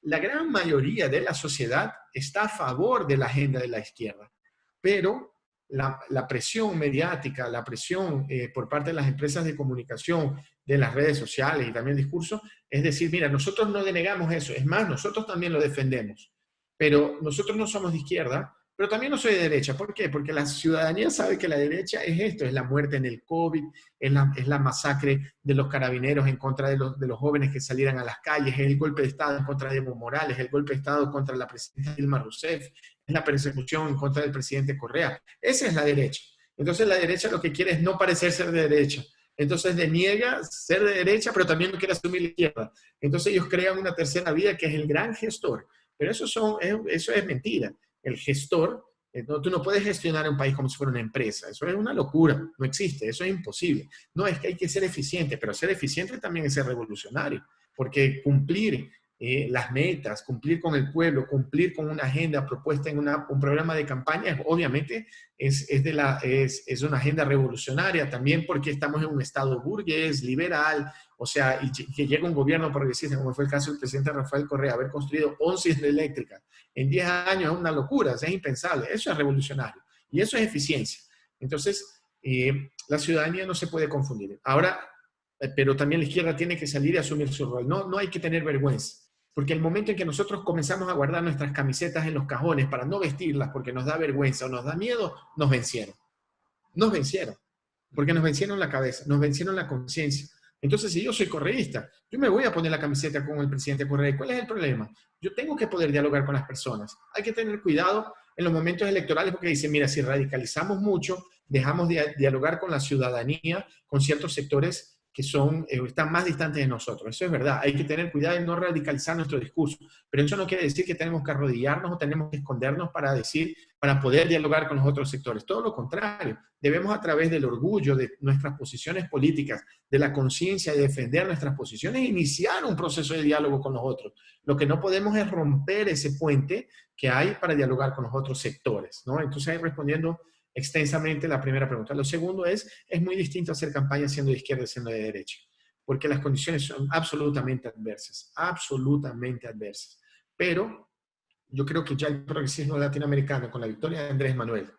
Speaker 2: La gran mayoría de la sociedad está a favor de la agenda de la izquierda, pero la presión mediática, la presión por parte de las empresas de comunicación, de las redes sociales y también el discurso, es decir, mira, nosotros no denegamos eso, es más, nosotros también lo defendemos, pero nosotros no somos de izquierda, pero también no soy de derecha. ¿Por qué? Porque la ciudadanía sabe que la derecha es esto, es la muerte en el COVID, es la masacre de los carabineros en contra de los jóvenes que salieran a las calles, es el golpe de Estado en contra de Evo Morales, el golpe de Estado contra la presidenta Dilma Rousseff, es la persecución en contra del presidente Correa. Esa es la derecha. Entonces la derecha lo que quiere es no parecer ser de derecha. Entonces deniega ser de derecha, pero también no quiere asumir la izquierda. Entonces ellos crean una tercera vía que es el gran gestor. Pero eso es mentira. El gestor, tú no puedes gestionar un país como si fuera una empresa. Eso es una locura, no existe, eso es imposible. No, es que hay que ser eficiente, pero ser eficiente también es ser revolucionario, porque cumplir las metas, cumplir con el pueblo, cumplir con una agenda propuesta en un programa de campaña, obviamente es una agenda revolucionaria, también porque estamos en un estado burgués, liberal, o sea, y que llega un gobierno progresista, como fue el caso del presidente Rafael Correa, haber construido 11 hidroeléctricas en 10 años es una locura, es impensable, eso es revolucionario y eso es eficiencia. Entonces, la ciudadanía no se puede confundir. Ahora, pero también la izquierda tiene que salir y asumir su rol. No hay que tener vergüenza. Porque el momento en que nosotros comenzamos a guardar nuestras camisetas en los cajones para no vestirlas porque nos da vergüenza o nos da miedo, nos vencieron. Nos vencieron. Porque nos vencieron la cabeza, nos vencieron la conciencia. Entonces, si yo soy correísta, yo me voy a poner la camiseta con el presidente Correa. ¿Cuál es el problema? Yo tengo que poder dialogar con las personas. Hay que tener cuidado en los momentos electorales porque dicen, mira, si radicalizamos mucho, dejamos de dialogar con la ciudadanía, con ciertos sectores que están más distantes de nosotros. Eso es verdad. Hay que tener cuidado en no radicalizar nuestro discurso. Pero eso no quiere decir que tenemos que arrodillarnos o tenemos que escondernos para poder dialogar con los otros sectores. Todo lo contrario. Debemos, a través del orgullo de nuestras posiciones políticas, de la conciencia de defender nuestras posiciones, iniciar un proceso de diálogo con los otros. Lo que no podemos es romper ese puente que hay para dialogar con los otros sectores, ¿no? Entonces, ahí respondiendo extensamente la primera pregunta. Lo segundo es muy distinto hacer campaña siendo de izquierda y siendo de derecha, porque las condiciones son absolutamente adversas. Pero yo creo que ya el progresismo latinoamericano, con la victoria de Andrés Manuel,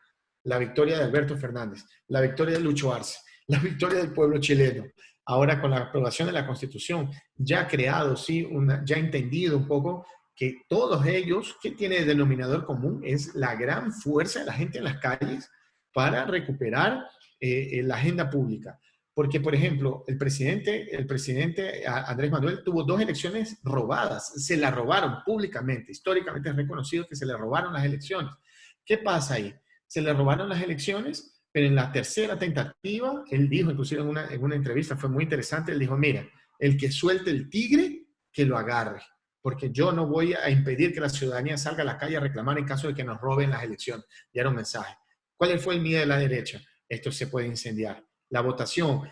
Speaker 2: la victoria de Alberto Fernández, la victoria de Lucho Arce, la victoria del pueblo chileno, ahora con la aprobación de la Constitución, ya ha creado, sí, ya ha entendido un poco que todos ellos, ¿qué tiene de denominador común? Es la gran fuerza de la gente en las calles para recuperar la agenda pública. Porque, por ejemplo, el presidente Andrés Manuel tuvo 2 elecciones robadas. Se la robaron públicamente. Históricamente es reconocido que se le robaron las elecciones. ¿Qué pasa ahí? Se le robaron las elecciones, pero en la tercera tentativa, él dijo, inclusive en una entrevista, fue muy interesante, él dijo, mira, el que suelte el tigre, que lo agarre. Porque yo no voy a impedir que la ciudadanía salga a la calle a reclamar en caso de que nos roben las elecciones. Y era un mensaje. ¿Cuál fue el miedo de la derecha? Esto se puede incendiar. La votación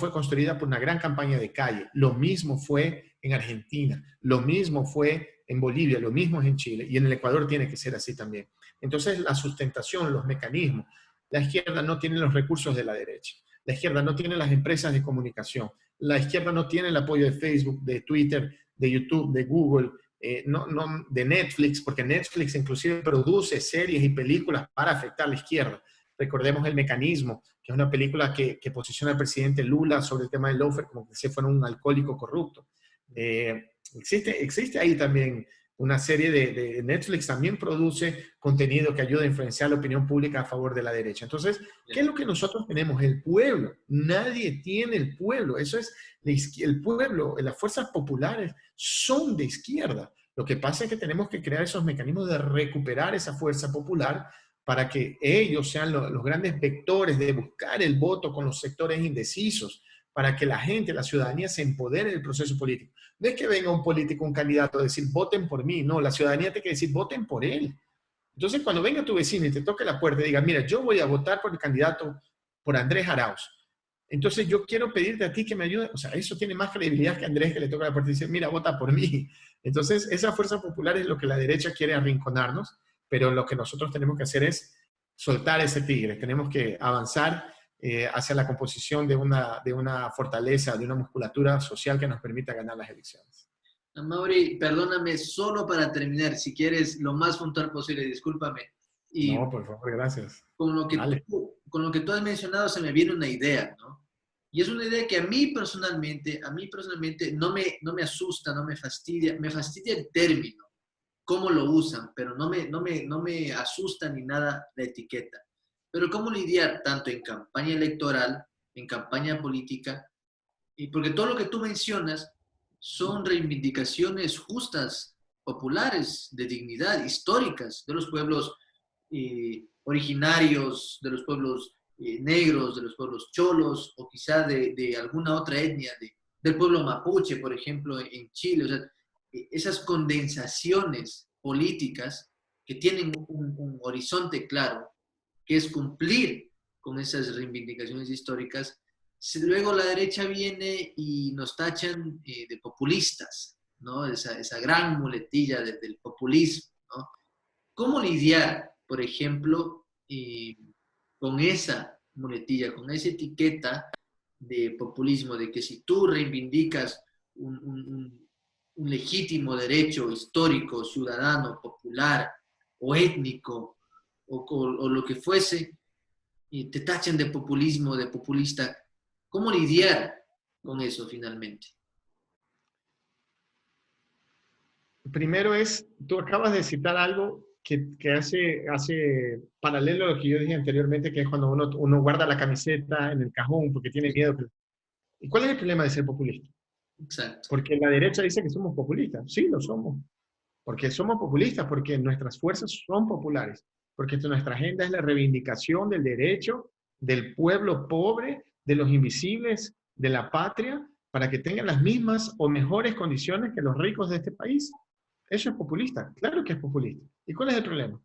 Speaker 2: fue construida por una gran campaña de calle. Lo mismo fue en Argentina, lo mismo fue en Bolivia, lo mismo es en Chile. Y en el Ecuador tiene que ser así también. Entonces, la sustentación, los mecanismos. La izquierda no tiene los recursos de la derecha. La izquierda no tiene las empresas de comunicación. La izquierda no tiene el apoyo de Facebook, de Twitter, de YouTube, de Google, de Netflix, porque Netflix inclusive produce series y películas para afectar a la izquierda. Recordemos El Mecanismo, que es una película que posiciona al presidente Lula sobre el tema del lawfare como que se fuera un alcohólico corrupto. Existe ahí también una serie de Netflix, también produce contenido que ayuda a influenciar la opinión pública a favor de la derecha. Entonces, ¿qué es lo que nosotros tenemos? El pueblo. Nadie tiene el pueblo. Eso es el pueblo, las fuerzas populares son de izquierda. Lo que pasa es que tenemos que crear esos mecanismos de recuperar esa fuerza popular para que ellos sean los grandes vectores de buscar el voto con los sectores indecisos, para que la gente, la ciudadanía se empodere del proceso político. No es que venga un político, un candidato a decir, voten por mí. No, la ciudadanía tiene que decir, voten por él. Entonces, cuando venga tu vecino y te toque la puerta y diga, mira, yo voy a votar por el candidato, por Andrés Arauz. Entonces, yo quiero pedirte a ti que me ayudes. O sea, eso tiene más credibilidad que Andrés, que le toca la puerta y dice, mira, vota por mí. Entonces, esa fuerza popular es lo que la derecha quiere arrinconarnos, pero lo que nosotros tenemos que hacer es soltar ese tigre. Tenemos que avanzar hacia la composición de una fortaleza, de una musculatura social que nos permita ganar las elecciones.
Speaker 1: Mauri, perdóname, solo para terminar, si quieres, lo más puntual posible, discúlpame. Y
Speaker 2: no, por favor, gracias.
Speaker 1: Con lo que tú has mencionado se me viene una idea, ¿no? Y es una idea que a mí personalmente no me asusta, no me fastidia el término, cómo lo usan, pero no me asusta ni nada la etiqueta. Pero cómo lidiar tanto en campaña electoral, en campaña política, y porque todo lo que tú mencionas son reivindicaciones justas, populares, de dignidad, históricas, de los pueblos originarios, de los pueblos negros, de los pueblos cholos, o quizá de alguna otra etnia, del pueblo mapuche, por ejemplo, en Chile. O sea, esas condensaciones políticas que tienen un horizonte claro, que es cumplir con esas reivindicaciones históricas. Luego la derecha viene y nos tachan de populistas, ¿no? Esa gran muletilla del populismo, ¿no? ¿Cómo lidiar, por ejemplo, con esa muletilla, con esa etiqueta de populismo, de que si tú reivindicas un legítimo derecho histórico, ciudadano, popular o étnico, o lo que fuese, y te tachan de populismo, de populista? ¿Cómo lidiar con eso finalmente?
Speaker 2: Primero es, tú acabas de citar algo que hace paralelo a lo que yo dije anteriormente, que es cuando uno guarda la camiseta en el cajón porque tiene miedo. ¿Y cuál es el problema de ser populista?
Speaker 1: Exacto.
Speaker 2: Porque la derecha dice que somos populistas. Sí, lo somos. Porque somos populistas, porque nuestras fuerzas son populares, porque nuestra agenda es la reivindicación del derecho del pueblo pobre, de los invisibles, de la patria, para que tengan las mismas o mejores condiciones que los ricos de este país. Eso es populista, claro que es populista. ¿Y cuál es el problema?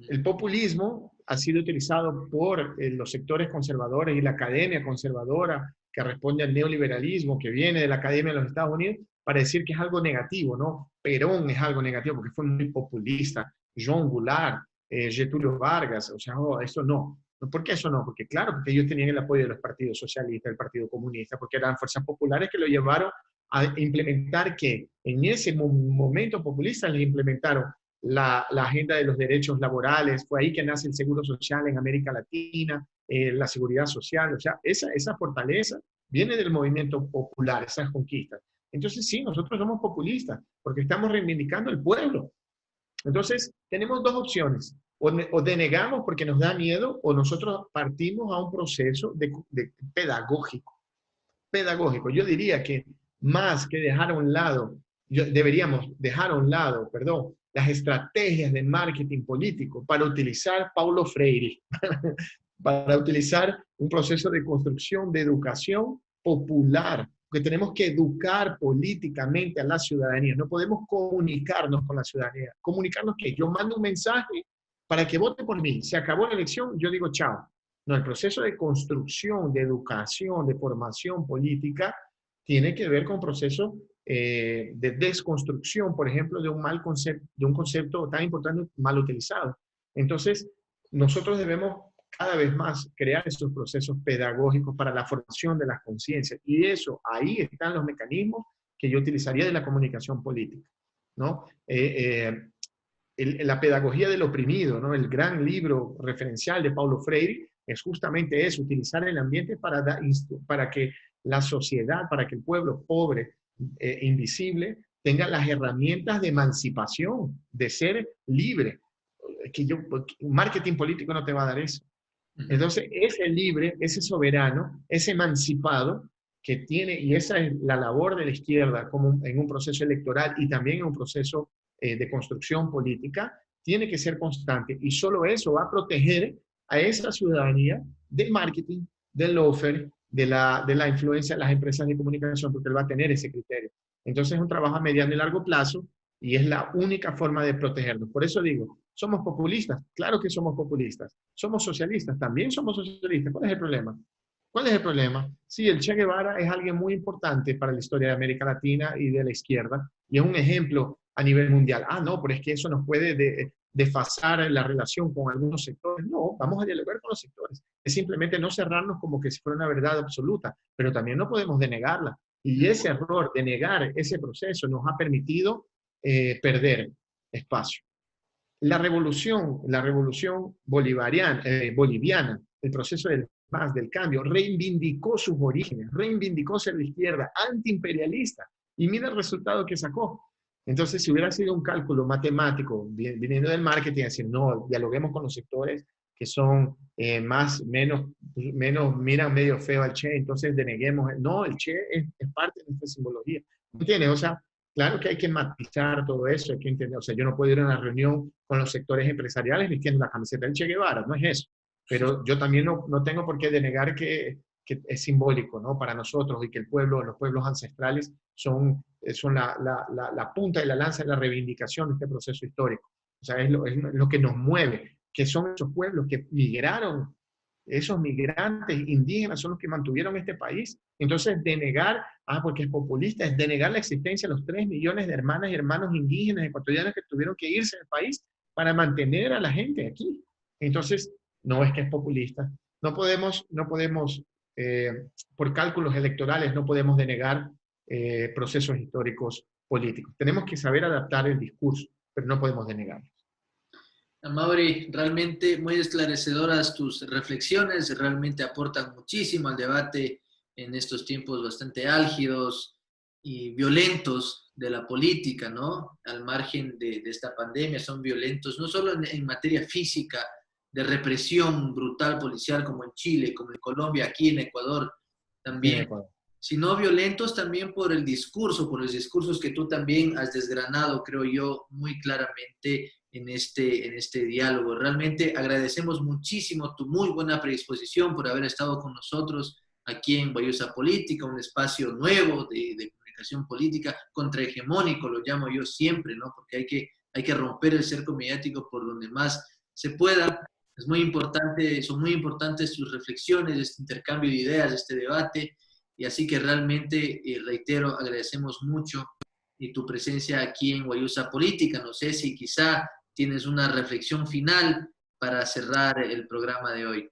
Speaker 2: El populismo ha sido utilizado por los sectores conservadores y la academia conservadora que responde al neoliberalismo que viene de la academia de los Estados Unidos para decir que es algo negativo, ¿no? Perón es algo negativo porque fue muy populista, Jean Goulart, Getúlio Vargas, o sea, oh, eso no. ¿Por qué eso no? Porque claro, porque ellos tenían el apoyo de los partidos socialistas, del Partido Comunista, porque eran fuerzas populares que lo llevaron a implementar que en ese momento populista les implementaron la agenda de los derechos laborales, fue ahí que nace el seguro social en América Latina, la seguridad social, o sea, esa fortaleza viene del movimiento popular, esas conquistas. Entonces sí, nosotros somos populistas porque estamos reivindicando el pueblo. Entonces tenemos dos opciones, o denegamos porque nos da miedo, o nosotros partimos a un proceso de pedagógico. Yo diría que más que dejar a un lado, deberíamos dejar a un lado, perdón, las estrategias de marketing político para utilizar Paulo Freire, para utilizar un proceso de construcción de educación popular, que tenemos que educar políticamente a la ciudadanía. No podemos comunicarnos con la ciudadanía. ¿Comunicarnos qué? Yo mando un mensaje para que vote por mí. Se acabó la elección, yo digo chao. No, el proceso de construcción, de educación, de formación política tiene que ver con procesos de desconstrucción, por ejemplo, de un concepto tan importante mal utilizado. Entonces, nosotros debemos cada vez más crear esos procesos pedagógicos para la formación de las conciencias. Y eso, ahí están los mecanismos que yo utilizaría de la comunicación política, ¿no? La pedagogía del oprimido, ¿no? El gran libro referencial de Paulo Freire es justamente eso, utilizar el ambiente para que la sociedad, para que el pueblo pobre, invisible, tenga las herramientas de emancipación, de ser libre. Marketing político no te va a dar eso. Entonces, ese libre, ese soberano, ese emancipado que tiene, y esa es la labor de la izquierda como en un proceso electoral y también en un proceso de construcción política, tiene que ser constante y solo eso va a proteger a esa ciudadanía del marketing, del lawfare, de la influencia de las empresas de comunicación, porque él va a tener ese criterio. Entonces es un trabajo a mediano y largo plazo y es la única forma de protegernos. Por eso digo, ¿somos populistas? Claro que somos populistas. ¿Somos socialistas? También somos socialistas. ¿Cuál es el problema? ¿Cuál es el problema? Sí, el Che Guevara es alguien muy importante para la historia de América Latina y de la izquierda, y es un ejemplo a nivel mundial. Ah, no, pero es que eso nos puede desfasar la relación con algunos sectores. No, vamos a dialogar con los sectores. Es simplemente no cerrarnos como que si fuera una verdad absoluta, pero también no podemos denegarla. Y ese error de negar ese proceso nos ha permitido perder espacio. La revolución boliviana, el proceso del cambio, reivindicó sus orígenes, reivindicó ser de izquierda, antiimperialista, y mira el resultado que sacó. Entonces, si hubiera sido un cálculo matemático viniendo del marketing, decir, no, dialoguemos con los sectores que son menos, miran medio feo al Che, entonces deneguemos. No, el Che es parte de nuestra simbología. ¿Entiendes? O sea, claro que hay que matizar todo eso, hay que entender, o sea, yo no puedo ir a una reunión con los sectores empresariales vistiendo la camiseta del Che Guevara, no es eso. Pero yo también no tengo por qué denegar que es simbólico, ¿no? Para nosotros y que los pueblos ancestrales son la punta de la lanza de la reivindicación de este proceso histórico. O sea, es lo que nos mueve, que son esos pueblos que migraron, esos migrantes indígenas son los que mantuvieron este país. Entonces, denegar, porque es populista, es denegar la existencia de los 3 millones de hermanas y hermanos indígenas ecuatorianos que tuvieron que irse del país para mantener a la gente aquí. Entonces, no es que es populista. No podemos por cálculos electorales, no podemos denegar procesos históricos políticos. Tenemos que saber adaptar el discurso, pero no podemos denegarlos.
Speaker 1: Amaury, realmente muy esclarecedoras tus reflexiones, realmente aportan muchísimo al debate en estos tiempos bastante álgidos y violentos de la política, ¿no? Al margen de esta pandemia, son violentos, no solo en materia física, de represión brutal policial como en Chile, como en Colombia, aquí en Ecuador
Speaker 2: Sí, en
Speaker 1: también,
Speaker 2: Ecuador.
Speaker 1: sino violentos también por el discurso, por los discursos que tú también has desgranado, creo yo, muy claramente en este diálogo. Realmente agradecemos muchísimo tu muy buena predisposición por haber estado con nosotros aquí en Guayusa Política, un espacio nuevo de comunicación política, contrahegemónico, lo llamo yo siempre, ¿no? Porque hay que romper el cerco mediático por donde más se pueda. Es muy importante, son muy importantes tus reflexiones, este intercambio de ideas, este debate, y así que realmente, reitero, agradecemos mucho tu presencia aquí en Guayusa Política. No sé si quizá tienes una reflexión final para cerrar el programa de hoy.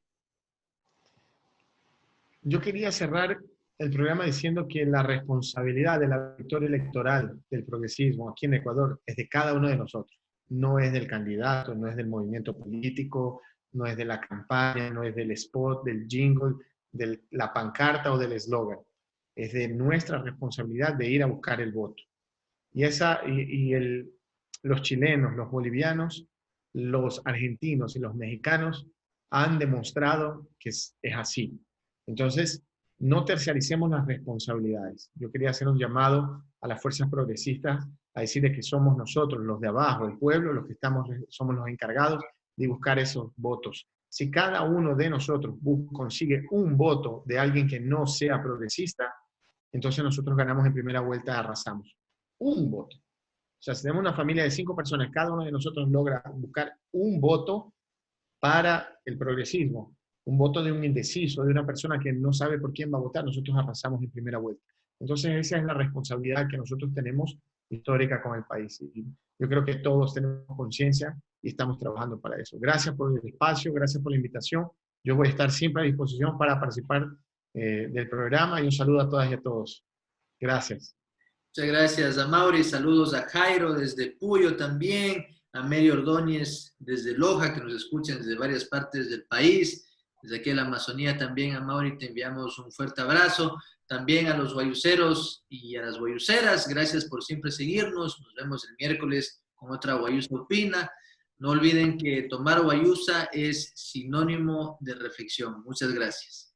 Speaker 2: Yo quería cerrar el programa diciendo que la responsabilidad de la victoria electoral del progresismo aquí en Ecuador es de cada uno de nosotros. No es del candidato, no es del movimiento político, no es de la campaña, no es del spot, del jingle, de la pancarta o del eslogan. Es de nuestra responsabilidad de ir a buscar el voto. Los chilenos, los bolivianos, los argentinos y los mexicanos han demostrado que es así. Entonces, no terciaricemos las responsabilidades. Yo quería hacer un llamado a las fuerzas progresistas a decirles que somos nosotros, los de abajo, el pueblo, los que somos los encargados de buscar esos votos. Si cada uno de nosotros consigue un voto de alguien que no sea progresista, entonces nosotros ganamos en primera vuelta, arrasamos. Un voto. O sea, si tenemos una familia de 5 personas, cada uno de nosotros logra buscar un voto para el progresismo, un voto de un indeciso, de una persona que no sabe por quién va a votar, nosotros arrasamos en primera vuelta. Entonces, esa es la responsabilidad que nosotros tenemos histórica con el país. Y yo creo que todos tenemos conciencia y estamos trabajando para eso. Gracias por el espacio, gracias por la invitación. Yo voy a estar siempre a disposición para participar del programa y un saludo a todas y a todos. Gracias.
Speaker 1: Muchas gracias a Mauri, saludos a Jairo desde Puyo también, a Mary Ordóñez desde Loja, que nos escuchan desde varias partes del país, desde aquí en la Amazonía también a Mauri te enviamos un fuerte abrazo, también a los guayuseros y a las guayuseras, gracias por siempre seguirnos, nos vemos el miércoles con otra Guayusa Opina, no olviden que tomar guayusa es sinónimo de reflexión, muchas gracias.